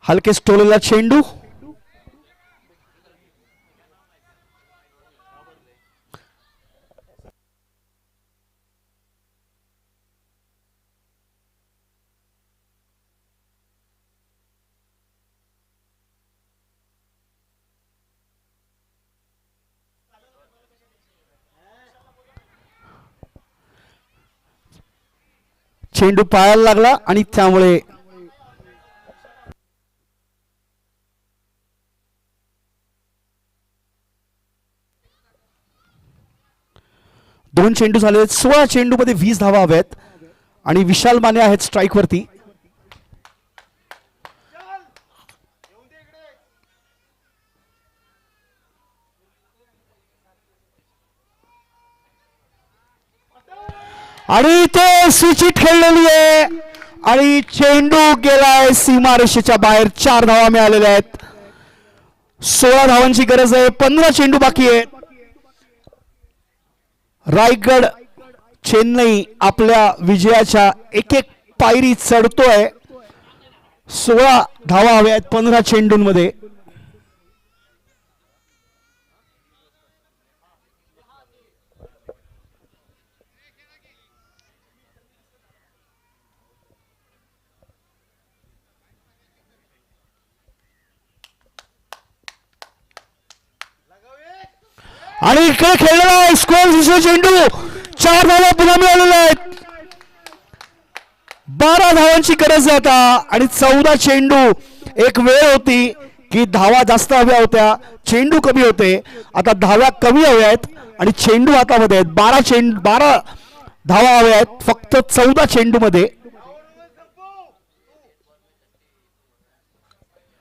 हलकेच टोललेला चेंडू चेंडू पायाला लागला आणि त्यामुळे दोन चेंडू झाले. 16 चेंडू मध्ये 20 धावा हव्यात आणि विशाल माने आहेत स्ट्राईक वरती. आणि ते स्विच हिट खेळलेली आहे आणि चेंडू गेलाय सीमारेषेच्या बाहेर. 4 धावा मिळालेल्या आहेत. 16 धावांची गरज आहे. 15 चेंडू बाकी आहेत. रायगड चेन्नई आपल्या विजयाच्या एक पायरी चढतोय. 16 धावा हव्या आहेत 15 चेंडूंमध्ये. आणि इकडे खेळलेला आहे स्क्वेअर दुसरा चेंडू. 4 धावा पुन्हा मिळालेल्या आहेत. 12 धावांची गरज आहे आता आणि 14 चेंडू. एक वेळ होती की धावा जास्त हव्या होत्या, चेंडू कमी होते. आता धावा कमी हव्या आहेत आणि चेंडू हातामध्ये आहेत. 12 धावा हव्या आहेत फक्त 14 चेंडू मध्ये.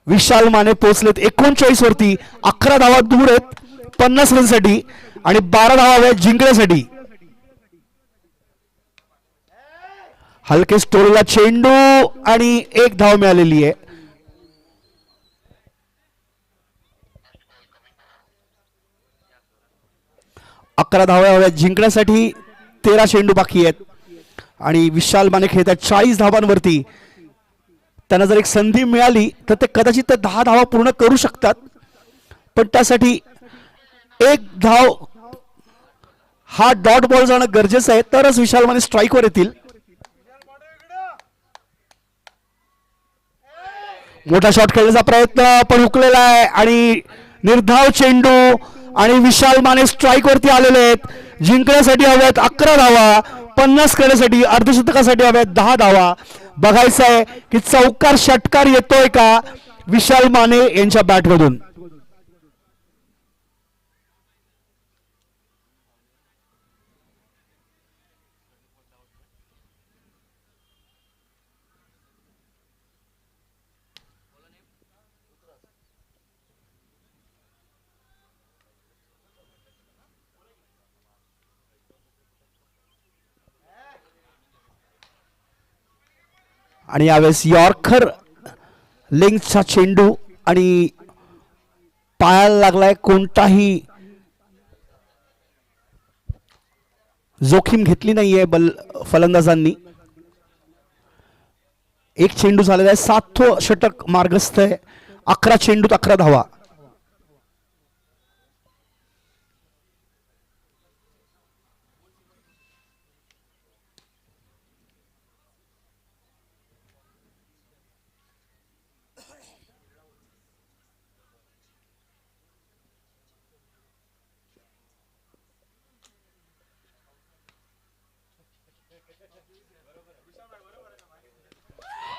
विशाल माने पोहोचलेत 39 वरती. 11 धावा दूर आहेत 50 रनसाठी आणि 12 धावा हव्या जिंकण्यासाठी. हलकेच टोलला चेंडू आणि 1 धाव मिळालेली आहे. अकरा धावा हव्या जिंकण्यासाठी. 13 चेंडू बाकी आहेत आणि विशाल माने खेळतात 40 धावांवरती. त्यांना जर एक संधी मिळाली तर ते कदाचित 10 धावा पूर्ण करू शकतात, पण त्यासाठी 1 धाव हा डॉट बॉल जाणं गरजेचं आहे, तरच विशाल माने स्ट्राईकवर येतील. मोठा शॉट खेळण्याचा प्रयत्न पण हुकलेला आहे आणि निर्धाव चेंडू आणि विशाल माने स्ट्राईक वरती आलेले आहेत. जिंकण्यासाठी हव्यात 11 धावा, 50 करण्यासाठी अर्धशतकासाठी हव्यात 10 धावा. बघायचं आहे की चौकार षटकार येतोय का विशाल माने यांच्या बॅटमधून. आणि यावेळेस यॉर्कर लेंगचा चेंडू आणि पायाला लागलाय, कोणताही जोखीम घेतली नाहीये फलंदाजांनी. एक चेंडू झालेला आहे, 7थं षटक मार्गस्थ आहे. 11 चेंडूत 11 धावा.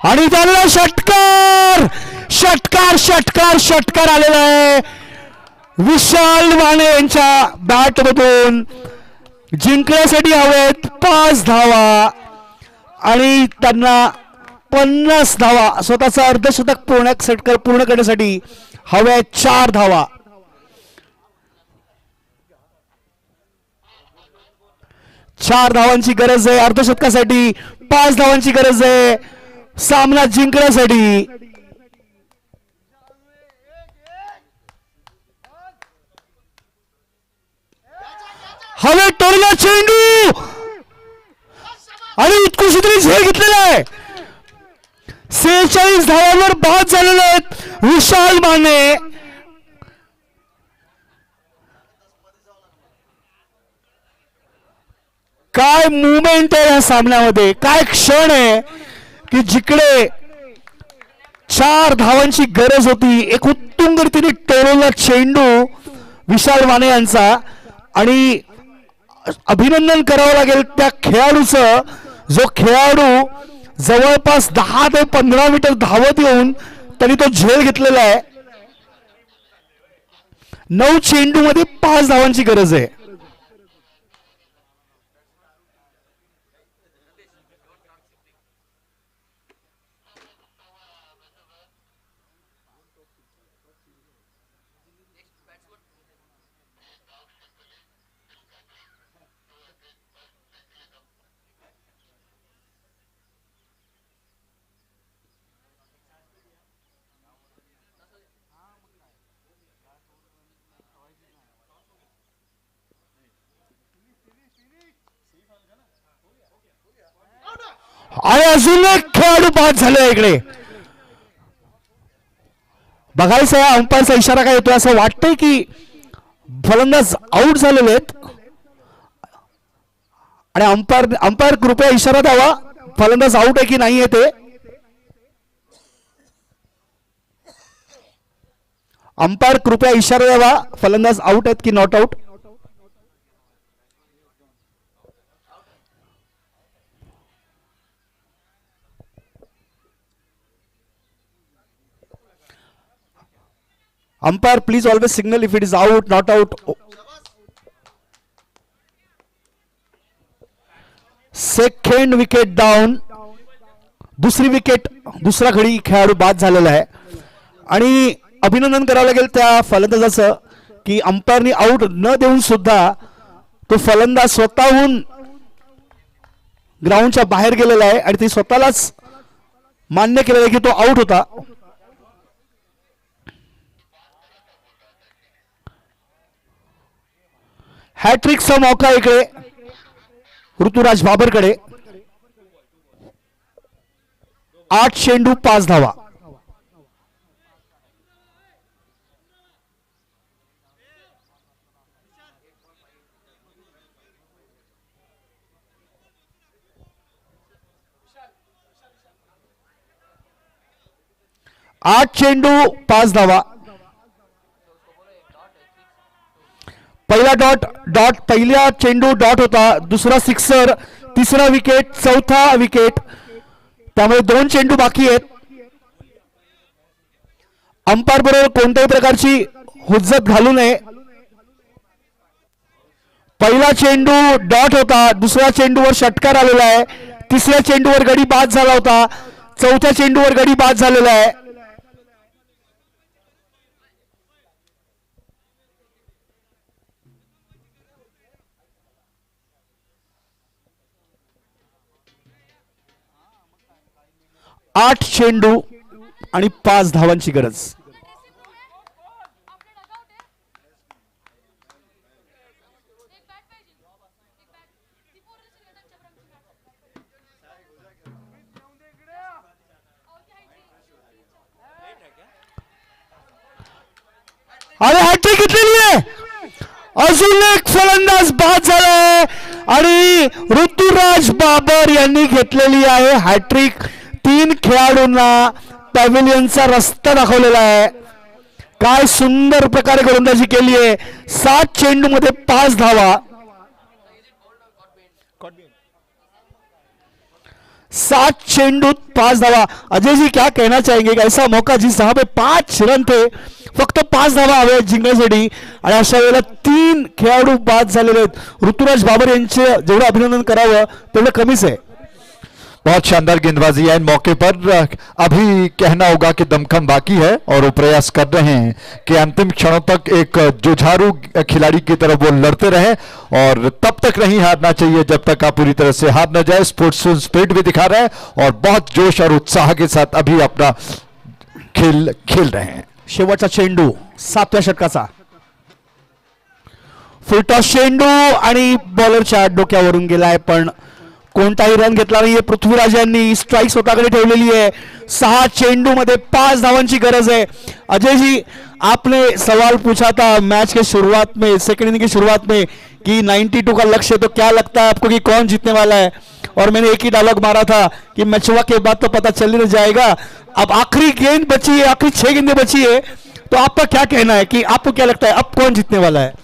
आणि त्याला षटकार षटकार षटकार षटकार आलेला आहे. विशाल माने यांच्या बॅट मधून जिंकण्यासाठी हवेत 5 धावा आणि त्यांना 50 धावा, स्वतःचा अर्धशतक षटकार पूर्ण करण्यासाठी हव्या 4 धावा. चार धावांची गरज आहे अर्धशतकासाठी, 5 धावांची गरज आहे सामना जिंकण्यासाठी. हवे टोरला चेंडू आणि उत्कृष्ट झेल घेतलेला आहे. 46 धावांवर बाद झालेले आहेत विशाल माने. काय मुवमेंट आहे या सामन्यामध्ये, काय क्षण आहे की जिकडे 4 धावांची गरज होती, एक उत्तुंग रीतीने टोरला चेंडू विशाल माने यांचा. आणि अभिनंदन करावं लागेल त्या खेळाडूचं, जो खेळाडू जवळपास 10 ते 15 मीटर धावत येऊन त्यांनी तो झेल घेतलेला आहे. 9 चेंडू मध्ये 5 धावांची गरज आहे. आणि अजून एक खेळाडू बाद झाले. इकडे बघायचं अंपायरचा इशारा काय येतोय, असं वाटतंय की फलंदाज आउट झालेले आहेत आणि अंपायर कृपया इशारा द्यावा फलंदाज आउट आहे की नाही आहे ते. अंपायर कृपया इशारा द्यावा फलंदाज आउट आहेत की not out. Umpire, please always signal if it is out, not out. Second wicket down, दुसरी विकेट, दुसरा घडी खेळाडू बाद झालेला आहे. आणि अभिनंदन करावं लागेल त्या फलंदाजाचं की अंपायरनी आउट न देऊन सुद्धा तो फलंदाज स्वतःहून ग्राउंडच्या बाहेर गेलेला आहे आणि ते स्वतःलाच मान्य केलेलं आहे की तो आउट होता. हॅट्रिकचा मौका इकडे ऋतुराज बाबरकडे. 8 चेंडू 5 धावा. आठ चेंडू 5 धावा. पहिला डॉट पहिला चेंडू डॉट होता, दुसरा सिक्सर, तिसरा विकेट, चौथा विकेट. त्यामुळे 2 चेंडू बाकी आहेत. अंपायर बरोबर कोणत्याही प्रकारची हुज्जत घालू नये. पहिला चेंडू डॉट होता, दुसऱ्या चेंडूवर षटकार आलेला आहे, तिसऱ्या चेंडूवर गडी बाद झाला होता, चौथ्या चेंडूवर गडी बाद झालेला आहे. आठ चेंडू आणि 5 धावांची गरज. आणि हॅट्रिक घेतलेली आहे. अजून एक फलंदाज बाद झालाय आणि ऋतुराज बाबर यांनी घेतलेली आहे हॅट्रिक. 3 खेळाडूंना पॅव्हिलियनचा रस्ता दाखवलेला आहे. काय सुंदर प्रकारे गोलंदाजी केली आहे. 7 चेंडू मध्ये 5 धावा. 7 चेंडूत 5 धावा. अजय जी क्या कहना चाहेंगे कि ऐसा मौका जिस जहां पे 5 रन थे, फक्त 5 धावा हवे जिंकण्यासाठी आणि अशा वेळेला 3 खेळाडू बाद झालेले आहेत. ऋतुराज बाबर यांचे जेवढं अभिनंदन करावं तेवढं कमीच आहे. बहुत शानदार गेंदबाजी है इन मौके पर. अभी कहना होगा कि दमखम बाकी है और वो प्रयास कर रहे हैं कि अंतिम क्षणों तक एक जुझारू खिलाड़ी की तरफ वो लड़ते रहे और तब तक नहीं हारना चाहिए जब तक आप पूरी तरह से हार न जाए. स्पोर्ट्स स्पिरिट भी दिखा रहे हैं और बहुत जोश और उत्साह के साथ अभी अपना खेल खेल रहे हैं. शेवटचा चेंडू 7व्या षटकाचा. फुलटॉस चेंडू आणि बॉलरच्या डोक्यावरून गेलाय पण कोणताही रन घेतला नाहीये. पृथ्वीराज यांनी स्ट्राईक स्वतःकडे ठेवलेली आहे. 6 चेंडू मध्ये 5 धावांची गरज है. अजय जी, आपने सवाल पूछा था मैच के शुरुआत में, सेकंड इनिंग की शुरुआत में कि 92 का लक्ष्य, तो क्या लगता है आपको कि कौन जीतने वाला है? और मैंने एक ही डायलॉग मारा था कि मैचवा के बाद तो पता चल ही जाएगा. अब आखिरी गेंद बची है, आखिरी 6 गेंदें बची है, तो आपका क्या कहना है कि आपको क्या लगता है अब कौन जीतने वाला है?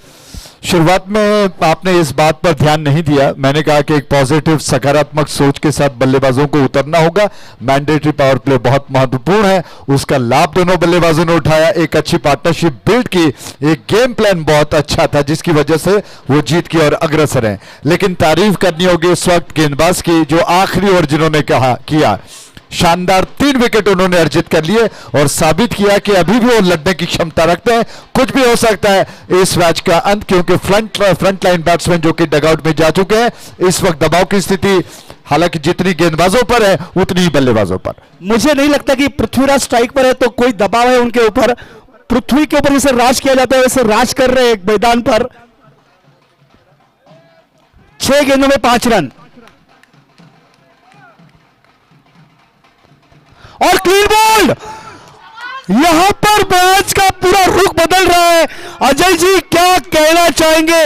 शुरुआत में आपने इस बात पर ध्यान नहीं दिया. मैंने कहा कि एक पॉजिटिव सकारात्मक सोच के साथ बल्लेबाजों को उतरना होगा. मैंडेटरी पावर प्ले बहुत महत्वपूर्ण है, उसका लाभ दोनों बल्लेबाजों ने उठाया. एक अच्छी पार्टनरशिप बिल्ड की, एक गेम प्लान बहुत अच्छा था जिसकी वजह से वो जीत की और अग्रसर हैं. लेकिन तारीफ करनी होगी इस वक्त गेंदबाज की जो आखिरी ओवर जिन्होंने किया. शानदार 3 विकेट उन्होंने अर्जित कर लिए और साबित किया कि अभी भी वो लड़ने की क्षमता रखते हैं. कुछ भी हो सकता है इस मैच का अंत, क्योंकि फ्रंट लाइन बैट्समैन जो कि डगआउट में जा चुके हैं. इस वक्त दबाव की स्थिति हालांकि जितनी गेंदबाजों पर है उतनी ही बल्लेबाजों पर. मुझे नहीं लगता कि पृथ्वीराज स्ट्राइक पर है तो कोई दबाव है उनके ऊपर. पृथ्वी के ऊपर जैसे राज किया जाता है वैसे राज कर रहे हैं मैदान पर. 6 गेंदों में 5 रन और क्लीन बोल्ड. यहां पर मैच का पूरा रुख बदल रहा है. अजय जी क्या कहना चाहेंगे?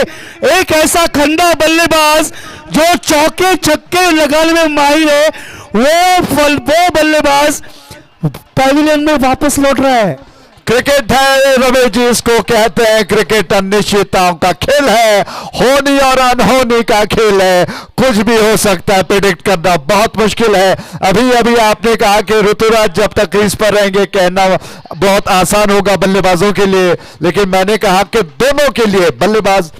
एक ऐसा खंडा बल्लेबाज जो चौके छक्के लगाने में माहिर है, वो बल्लेबाज पैविलियन में वापस लौट रहा है. क्रिकेट है रमेश जी, इसको कहते हैं क्रिकेट अनिश्चितताओं का खेल है, होनी और अनहोनी का खेल है. कुछ भी हो सकता है, प्रेडिक्ट करना बहुत मुश्किल है. अभी अभी आपने कहा कि ऋतुराज जब तक क्रीज पर रहेंगे कहना बहुत आसान होगा बल्लेबाजों के लिए, लेकिन मैंने कहा कि दोनों के लिए बल्लेबाज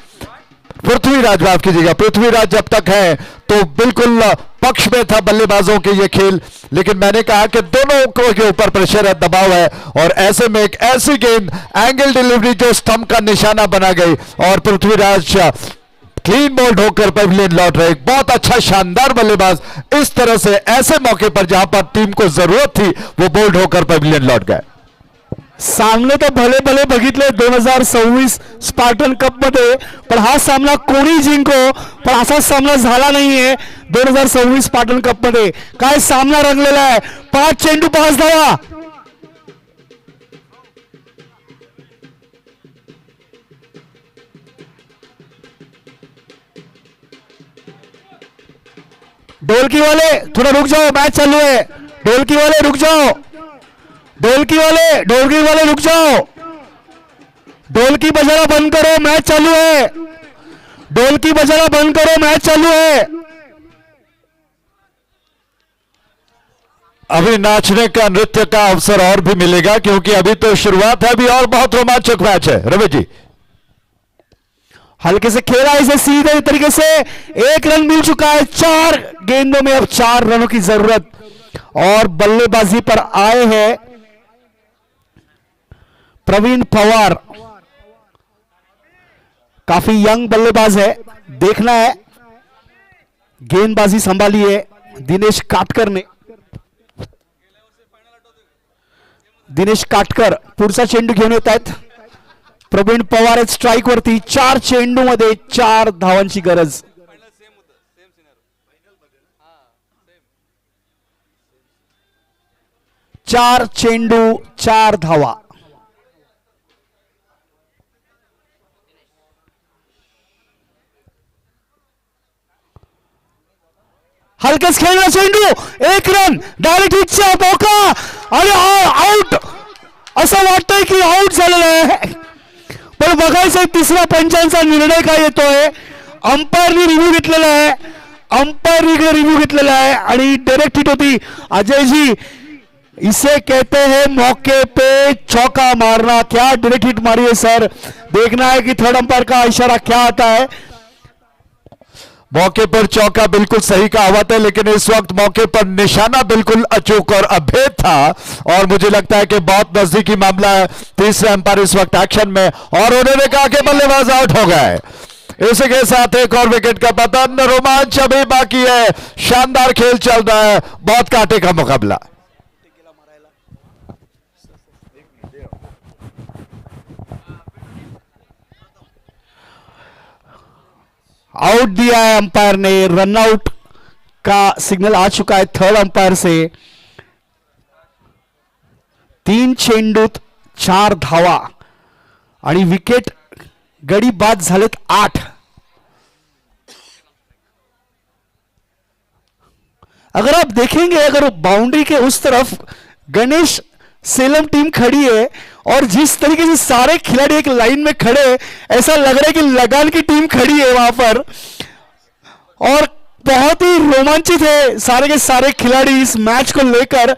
पृथ्वीराज, माफ कीजिएगा, पृथ्वीराज जब तक है तो बिल्कुल पक्ष में था बल्लेबाजों के ये खेल. लेकिन मैंने कहा कि दोनों के ऊपर प्रेशर है, दबाव है और ऐसे में एक ऐसी गेंद एंगल डिलीवरी जो स्टंप का निशाना बना गई और पृथ्वीराज क्लीन बोल्ड होकर पवेलियन लौट रहे. एक बहुत अच्छा शानदार बल्लेबाज इस तरह से ऐसे मौके पर जहां पर टीम को जरूरत थी वो बोल्ड होकर पवेलियन लौट गए. सामने तर भले भले बघितले 2026 स्पार्टन कप मध्ये, पण हा सामना कोणी जिंको पण असा सामना झाला नाहीये 2026 स्पार्टन कप मध्ये. काय सामना रंगलेला आहे. 5 चेंडू 5 धावा. ढोलकी वाले थोड़ा रुक जाओ, मैच चालू है. ढोलकी वाले रुक जाओ. ढोलकी वाले रुक जाओ. ढोलकी बजाना बंद करो, मैच चालू है. ढोलकी बजाना बंद करो, मैच चालू है. अभी नाचने का, नृत्य का अवसर और भी मिलेगा क्योंकि अभी तो शुरुआत है, अभी और बहुत रोमांचक मैच है. रवि जी हल्के से खेला इसे सीधे तरीके से. 1 रन मिल चुका है. 4 गेंदों में अब 4 रनों की जरूरत और बल्लेबाजी पर आए हैं प्रवीण पवार. काफी यंग बल्लेबाज है, देखना है. गेंदबाजी संभाली है दिनेश काटकर ने. दिनेश काटकर पुढचा चेंडू घेऊन येत आहेत. प्रवीण पवार आहेत स्ट्राइक वरती. 4 चेंडू मध्ये 4 धावांची गरज. 4 चेंडू 4 धावा. हलकस खेळला चेंडू, एक रन, डायरेक्ट हिटचा मौका आणि आउट. असं वाटतंय की आउट झालेलं आहे, पण बघायचंय तिसऱ्या पंचांचा निर्णय काय येतोय. अंपायरनी रिव्ह्यू घेतलेला आहे, अंपायरनी रिव्ह्यू घेतलेला आहे आणि डायरेक्ट हिट होती. अजय जी, इसे कहते हैं मौके पे चौका मारना. क्या डायरेक्ट हिट मारी है सर, देखना है कि थर्ड अंपायर का इशारा क्या आता है. मौके पर चौका बिल्कुल सही कहावत है, लेकिन इस वक्त मौके पर निशाना बिल्कुल अचूक और अभेद था और मुझे लगता है कि बहुत नजदीकी मामला है. तीसरे अंपायर इस वक्त एक्शन में और उन्होंने कहा कि बल्लेबाज आउट हो गए. इसी के साथ एक और विकेट का पतन. रोमांच अभी बाकी है, शानदार खेल चल रहा है, बहुत कांटे का मुकाबला. आउट दिया है अंपायर ने, रन आउट का सिग्नल आ चुका है थर्ड अंपायर से. 3 चेंडूत 4 धावा आणि विकेट गडी बाद झालेत 8. अगर आप देखेंगे, अगर बाउंड्री के उस तरफ गणेश सेलम टीम खड़ी है और जिस तरीके से सारे खिलाड़ी एक लाइन में खड़े, ऐसा लग रहा है कि लगान की टीम खड़ी है वहां पर और बहुत ही रोमांचित है सारे के सारे खिलाड़ी इस मैच को लेकर.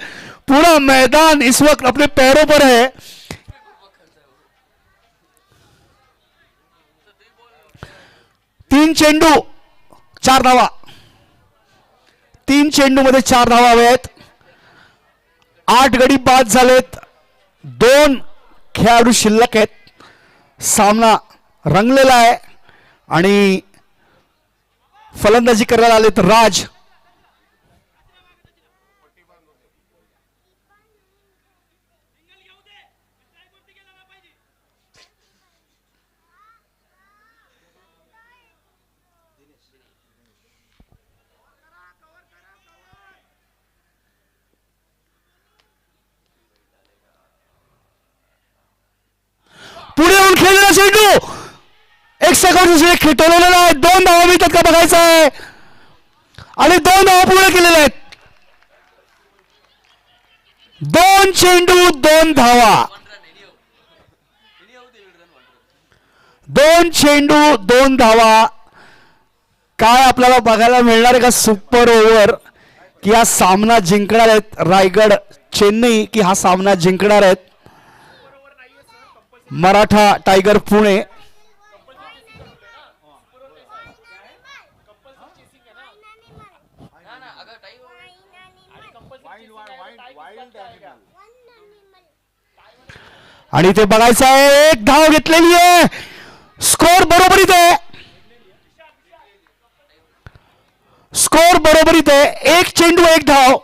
पूरा मैदान इस वक्त अपने पैरों पर है. तीन चेंडू 4 धावा, 3 चेंडू मध्ये 4 धावा हवे आहेत. 8 गडी बाद झालेत, 2 खेळाडू शिल्लक आहेत. सामना रंगलेला आहे आणि फलंदाजी करायला आलेत राज. पुढे येऊन खेळलेला चेंडू, एक सेकंड खेटवलेला आहे. 2 धावा मिळतात का बघायचं आहे आणि 2 धावा पूर्ण केलेल्या आहेत. 2 चेंडू 2 धावा, 2 चेंडू 2 धावा. काय आपल्याला बघायला मिळणार आहे का सुपर ओव्हर, की हा सामना जिंकणार आहेत रायगड चेन्नई, की हा सामना जिंकणार आहेत मराठा टायगर पुणे. आणि ते बघायचं आहे, एक धाव घेतलेली आहे, स्कोर बरोबरीत आहे, स्कोर बरोबरीत आहे. 1 चेंडू 1 धाव.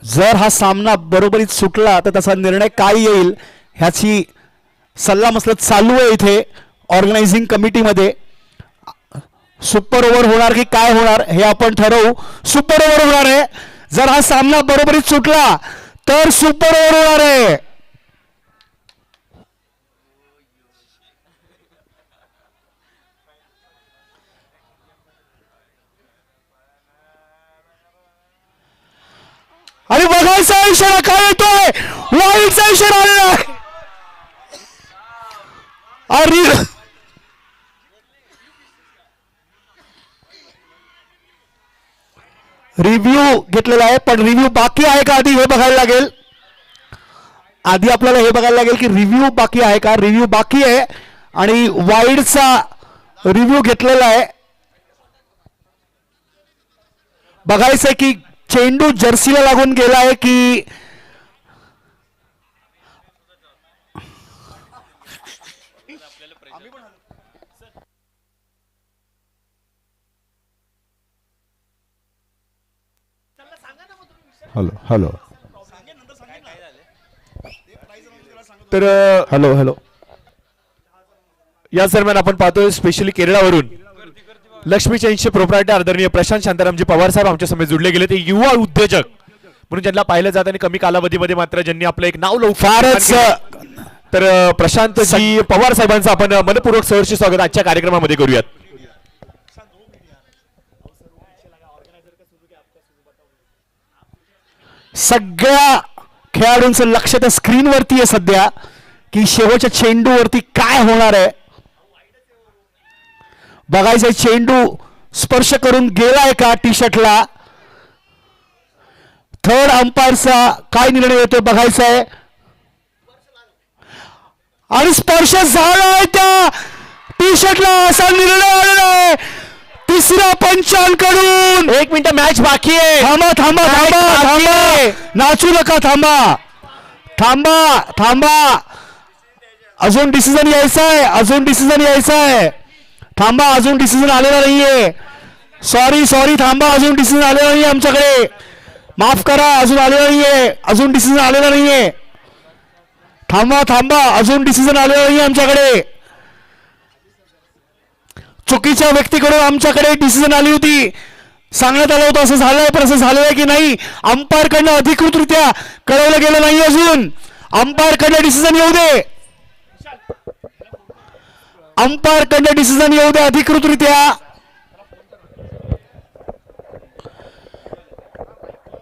जर हा सामना बरोबरीत सुटला तर त्याचा निर्णय काय येईल ह्याची सल्लामसलत चालू आहे इथे ऑर्गनायझिंग कमिटीमध्ये. सुपर ओव्हर होणार की काय होणार हे आपण ठरवू. सुपर ओव्हर होणार आहे. जर हा सामना बरोबरीत सुटला तर सुपर ओव्हर होणार आहे. आणि बघायचा इशारा काय येतोय, वाईडचा इशारा आलेला आहे. रिव्ह्यू घेतलेला आहे, पण रिव्ह्यू बाकी आहे का आधी हे बघायला लागेल. आधी आपल्याला हे बघायला लागेल की रिव्ह्यू बाकी आहे का. रिव्ह्यू बाकी आहे आणि वाईडचा रिव्ह्यू घेतलेला आहे. बघायचंय की चेंडू जर्सीला लागून गेलाय की हॅलो हॅलो तर हॅलो हॅलो. याच दरम्यान आपण पाहतोय स्पेशली केरळावरून लक्ष्मी चेंजचे प्रोप्रायटर आदरणीय प्रशांत शांतारामजी पवार साहेब आमच्या समोर जुडले गेले. ते युवा उद्योजक म्हणून ज्यांना पाहिलं जात आणि कमी कालावधीमध्ये मात्र ज्यांनी आपलं एक नाव फारच तर प्रशांत जी पवार साहेबांचं आपण मनपूर्वक सहर्ष स्वागत आजच्या कार्यक्रमामध्ये करूयात. सगळ्या खेळाडूंचं लक्ष त्या स्क्रीनवरती आहे सध्या की शेवटच्या चेंडूवरती काय होणार आहे. बघायचंय चेंडू स्पर्श करून गेलाय का टी शर्टला. थर्ड अंपायरचा काय निर्णय येतोय बघायचा आहे. आणि स्पर्श झालाय त्या टी शर्टला असा निर्णय आलेला आहे तिसऱ्या पंचांकडून. 1 मिनिट मॅच बाकी आहे. थांबा थांबा थांबा थांबा नाचू नका. थांबा थांबा थांबा अजून डिसिजन यायचा आहे. अजून डिसिजन यायचा आहे. थांबा अजून डिसिजन आलेला नाहीये. सॉरी सॉरी थांबा अजून डिसिजन आलेला नाहीये आमच्याकडे. माफ करा अजून आलेला नाहीये. अजून डिसिजन आलेला नाहीये. थांबा थांबा अजून डिसिजन आलेला नाहीये आमच्याकडे. चुकीच्या व्यक्तीकडून आमच्याकडे डिसिजन आली होती. सांगण्यात आलं होतं असं झालंय पण असं झालंय की नाही अंपायर कडनं अधिकृतरित्या कळवलं गेलं नाही अजून. अंपायर कडनं डिसिजन येऊ दे. अंपायर कडनं डिसिजन येऊ दे अधिकृतरित्या.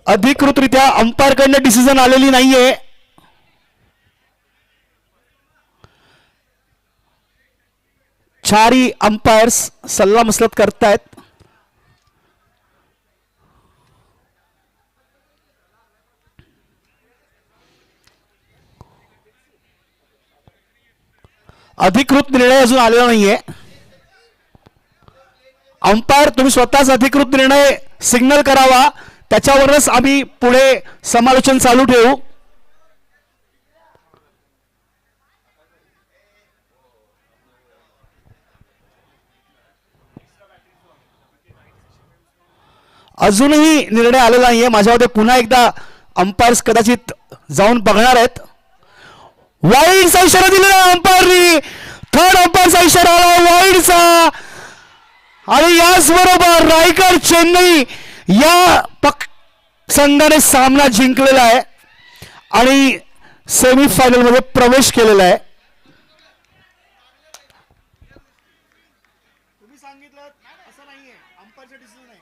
अधिकृतरित्या अंपायर कडनं डिसिजन आलेली नाहीये. चारी अंपायर्स सल्ला मसलत करतायत. अधिकृत निर्णय अजून आलेला नाहीये. अंपायर तुम्ही स्वतःच अधिकृत निर्णय सिग्नल करावा त्याच्यावरच आम्ही पुढे समालोचन चालू ठेवू. अजूनही निर्णय आलेला नाहीये. माझ्यामध्ये पुन्हा एकदा अंपायर्स कदाचित जाऊन बघणार आहेत. वाईडचा इशारा दिलेला अंपायरनी. थर्ड अंपायरचा इशारा आला वाईडचा. आणि याचबरोबर रायगड चेन्नई या संघाने सामना जिंकलेला आहे आणि सेमीफायनल मध्ये प्रवेश केलेला आहे. तुम्ही सांगितलं असं नाहीये अंपायरचा डिसिजन आहे.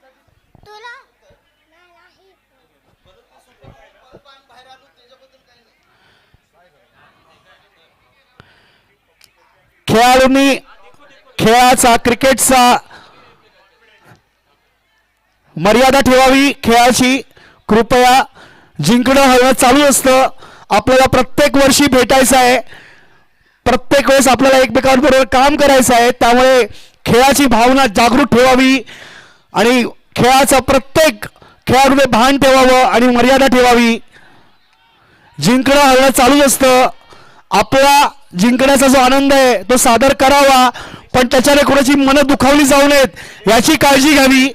खेळाडूंनी खेळाचा क्रिकेटचा मर्यादा ठेवावी. खेळाची कृपया जिंकणं हरणं चालू असतं. आपल्याला प्रत्येक वर्षी भेटायचं आहे. प्रत्येक वेळेस आपल्याला एकमेकांबरोबर काम करायचं आहे. त्यामुळे खेळाची भावना जागृत ठेवावी आणि खेळाचा प्रत्येक खेळाडूने भान ठेवावं आणि मर्यादा ठेवावी. जिंकणं हरणं चालूच असतं. आपला जिंकण्याचा जो आनंद आहे तो सादर करावा पण त्याच्याने कोणाची मनं दुखावली जाऊ नयेत याची काळजी घ्यावी.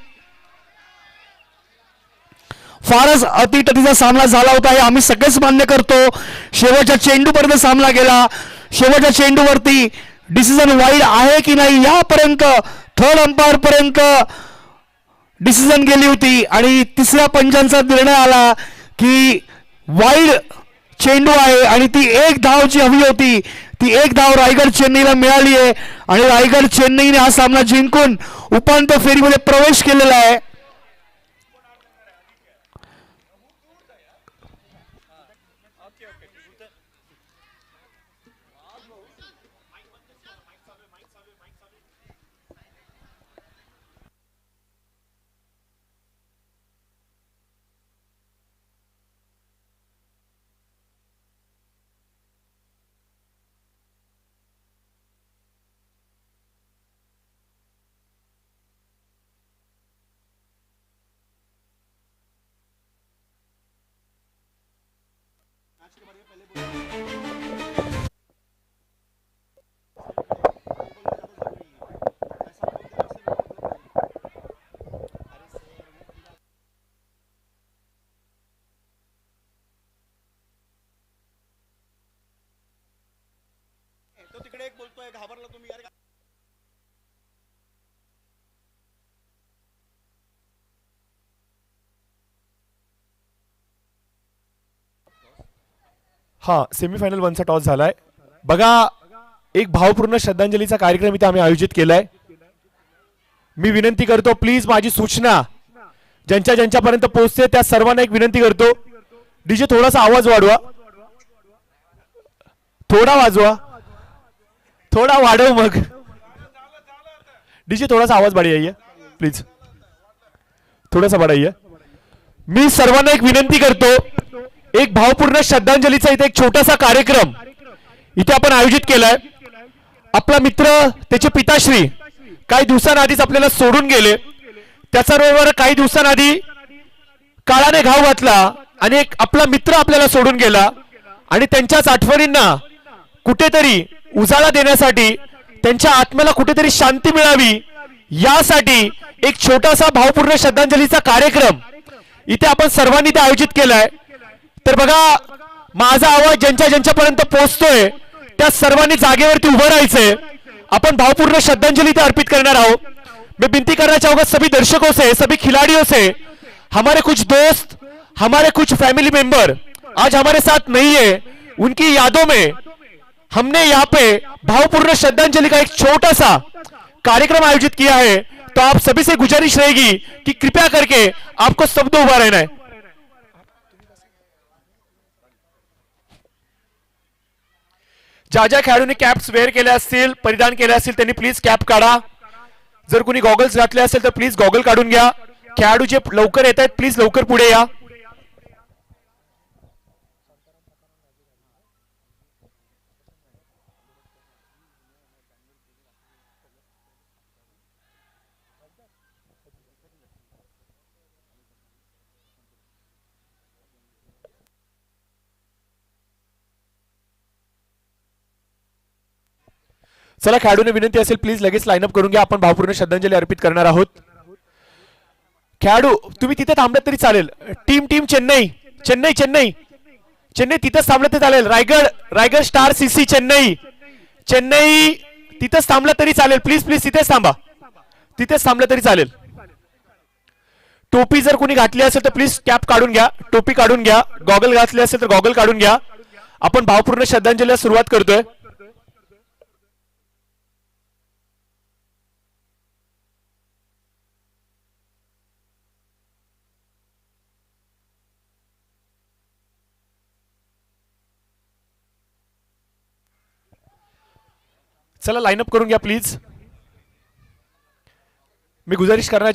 फारच अतिटतीचा सामना झाला होता हे आम्ही सगळेच मान्य करतो. शेवटच्या चेंडूपर्यंत सामना गेला. शेवटच्या चेंडूवरती डिसिजन वाईड आहे की नाही यापर्यंत थर्ड अंपायर पर्यंत डिसिजन गेली होती आणि तिसऱ्या पंचांचा निर्णय आला की वाईड चेंडू आहे आणि ती एक धाव जी हवी होती ती एक धाव रायगड चेन्नईला मिळाली आहे आणि रायगड चेन्नईने हा सामना जिंकून उपांत्य फेरीमध्ये प्रवेश केलेला आहे. हा सेमीफायनल 1चा टॉस झालाय. बघा एक भावपूर्ण श्रद्धांजलीचा कार्यक्रम इथे आम्ही आयोजित केलाय. मी विनंती करतो प्लीज माझी सूचना ज्यांच्या ज्यांच्यापर्यंत पोहोचते त्या सर्वांना एक विनंती करतो, डीजे थोडासा आवाज वाढवा, थोडा वाजवा, थोड़ा वाढव मग. डीजे थोड़ा सा आवाज बढ़ाइए प्लीज, थोड़ा सा बढ़ाइए. मी सर्वांना एक विनंती करतो, एक भावपूर्ण श्रद्धांजलीचा इथे एक छोटासा कार्यक्रम इथे आपण आयोजित केलाय. आपला मित्र त्याचे पिताश्री काही दिवसांआधीच आपल्याला सोडून गेले. त्याच्याबरोबर काही दिवसांआधी काळाने घाव घातला आणि एक आपला मित्र आपल्याला सोडून गेला आणि त्यांच्याच आठवणींना कुठेतरी उजाळा देण्यासाठी, त्यांच्या आत्म्याला कुठेतरी शांती मिळावी यासाठी एक छोटासा भावपूर्ण श्रद्धांजलीचा कार्यक्रम इथे आपण सर्वांनी ते आयोजित केलाय. तर बघा माझा आवाज ज्यांच्या ज्यांच्यापर्यंत पोहोचतोय त्या सर्वांनी जागेवरती उभं राहायचंय. आपण भावपूर्ण श्रद्धांजली इथे अर्पित करणार आहोत. मैं विनती करना चाहूंगा सभी दर्शकों से, सभी खिलाड़ियों से, हमारे कुछ दोस्त, हमारे कुछ फैमिली मेंबर आज हमारे साथ नहीं है, उनकी यादों में हमने यहाँ पे भावपूर्ण श्रद्धांजलि का एक छोटा सा कार्यक्रम आयोजित किया है. तो आप सभी से गुजारिश रहेगी कि कृपया करके आपको स्तब्ध उभा रहना है. ज्या ज्या खेळाडूंनी कॅप्स वेअर केल्या असतील, परिधान केले असतील त्यांनी प्लीज कॅप काढा. जर कोणी गॉगल्स घातले असेल तर प्लीज गॉगल काढून घ्या. खेळाडू जे लवकर येत आहेत प्लीज लवकर पुढे या. चला खेळाडूने विनंती असेल प्लीज लगेच लाईनअप करून घ्या. आपण भावपूर्ण श्रद्धांजली अर्पित करणार आहोत. खेळाडू तुम्ही तिथे थांबलात तरी चालेल. टीम चेन्नई चेन्नई चेन्नई चेन्नई तिथेच थांबलं तरी चालेल. रायगड स्टार सीसी चेन्नई चेन्नई तिथेच थांबलं तरी चालेल. प्लीज प्लीज तिथेच थांबा, तिथेच थांबलं तरी चालेल. टोपी जर कोणी घातली असेल तर प्लीज कॅप काढून घ्या, टोपी काढून घ्या. गॉगल घातले असेल तर गॉगल काढून घ्या. आपण भावपूर्ण श्रद्धांजलीला सुरुवात करतोय. चला लाईनअप करून घ्या प्लीज. मी गुजारिश करण्याच्या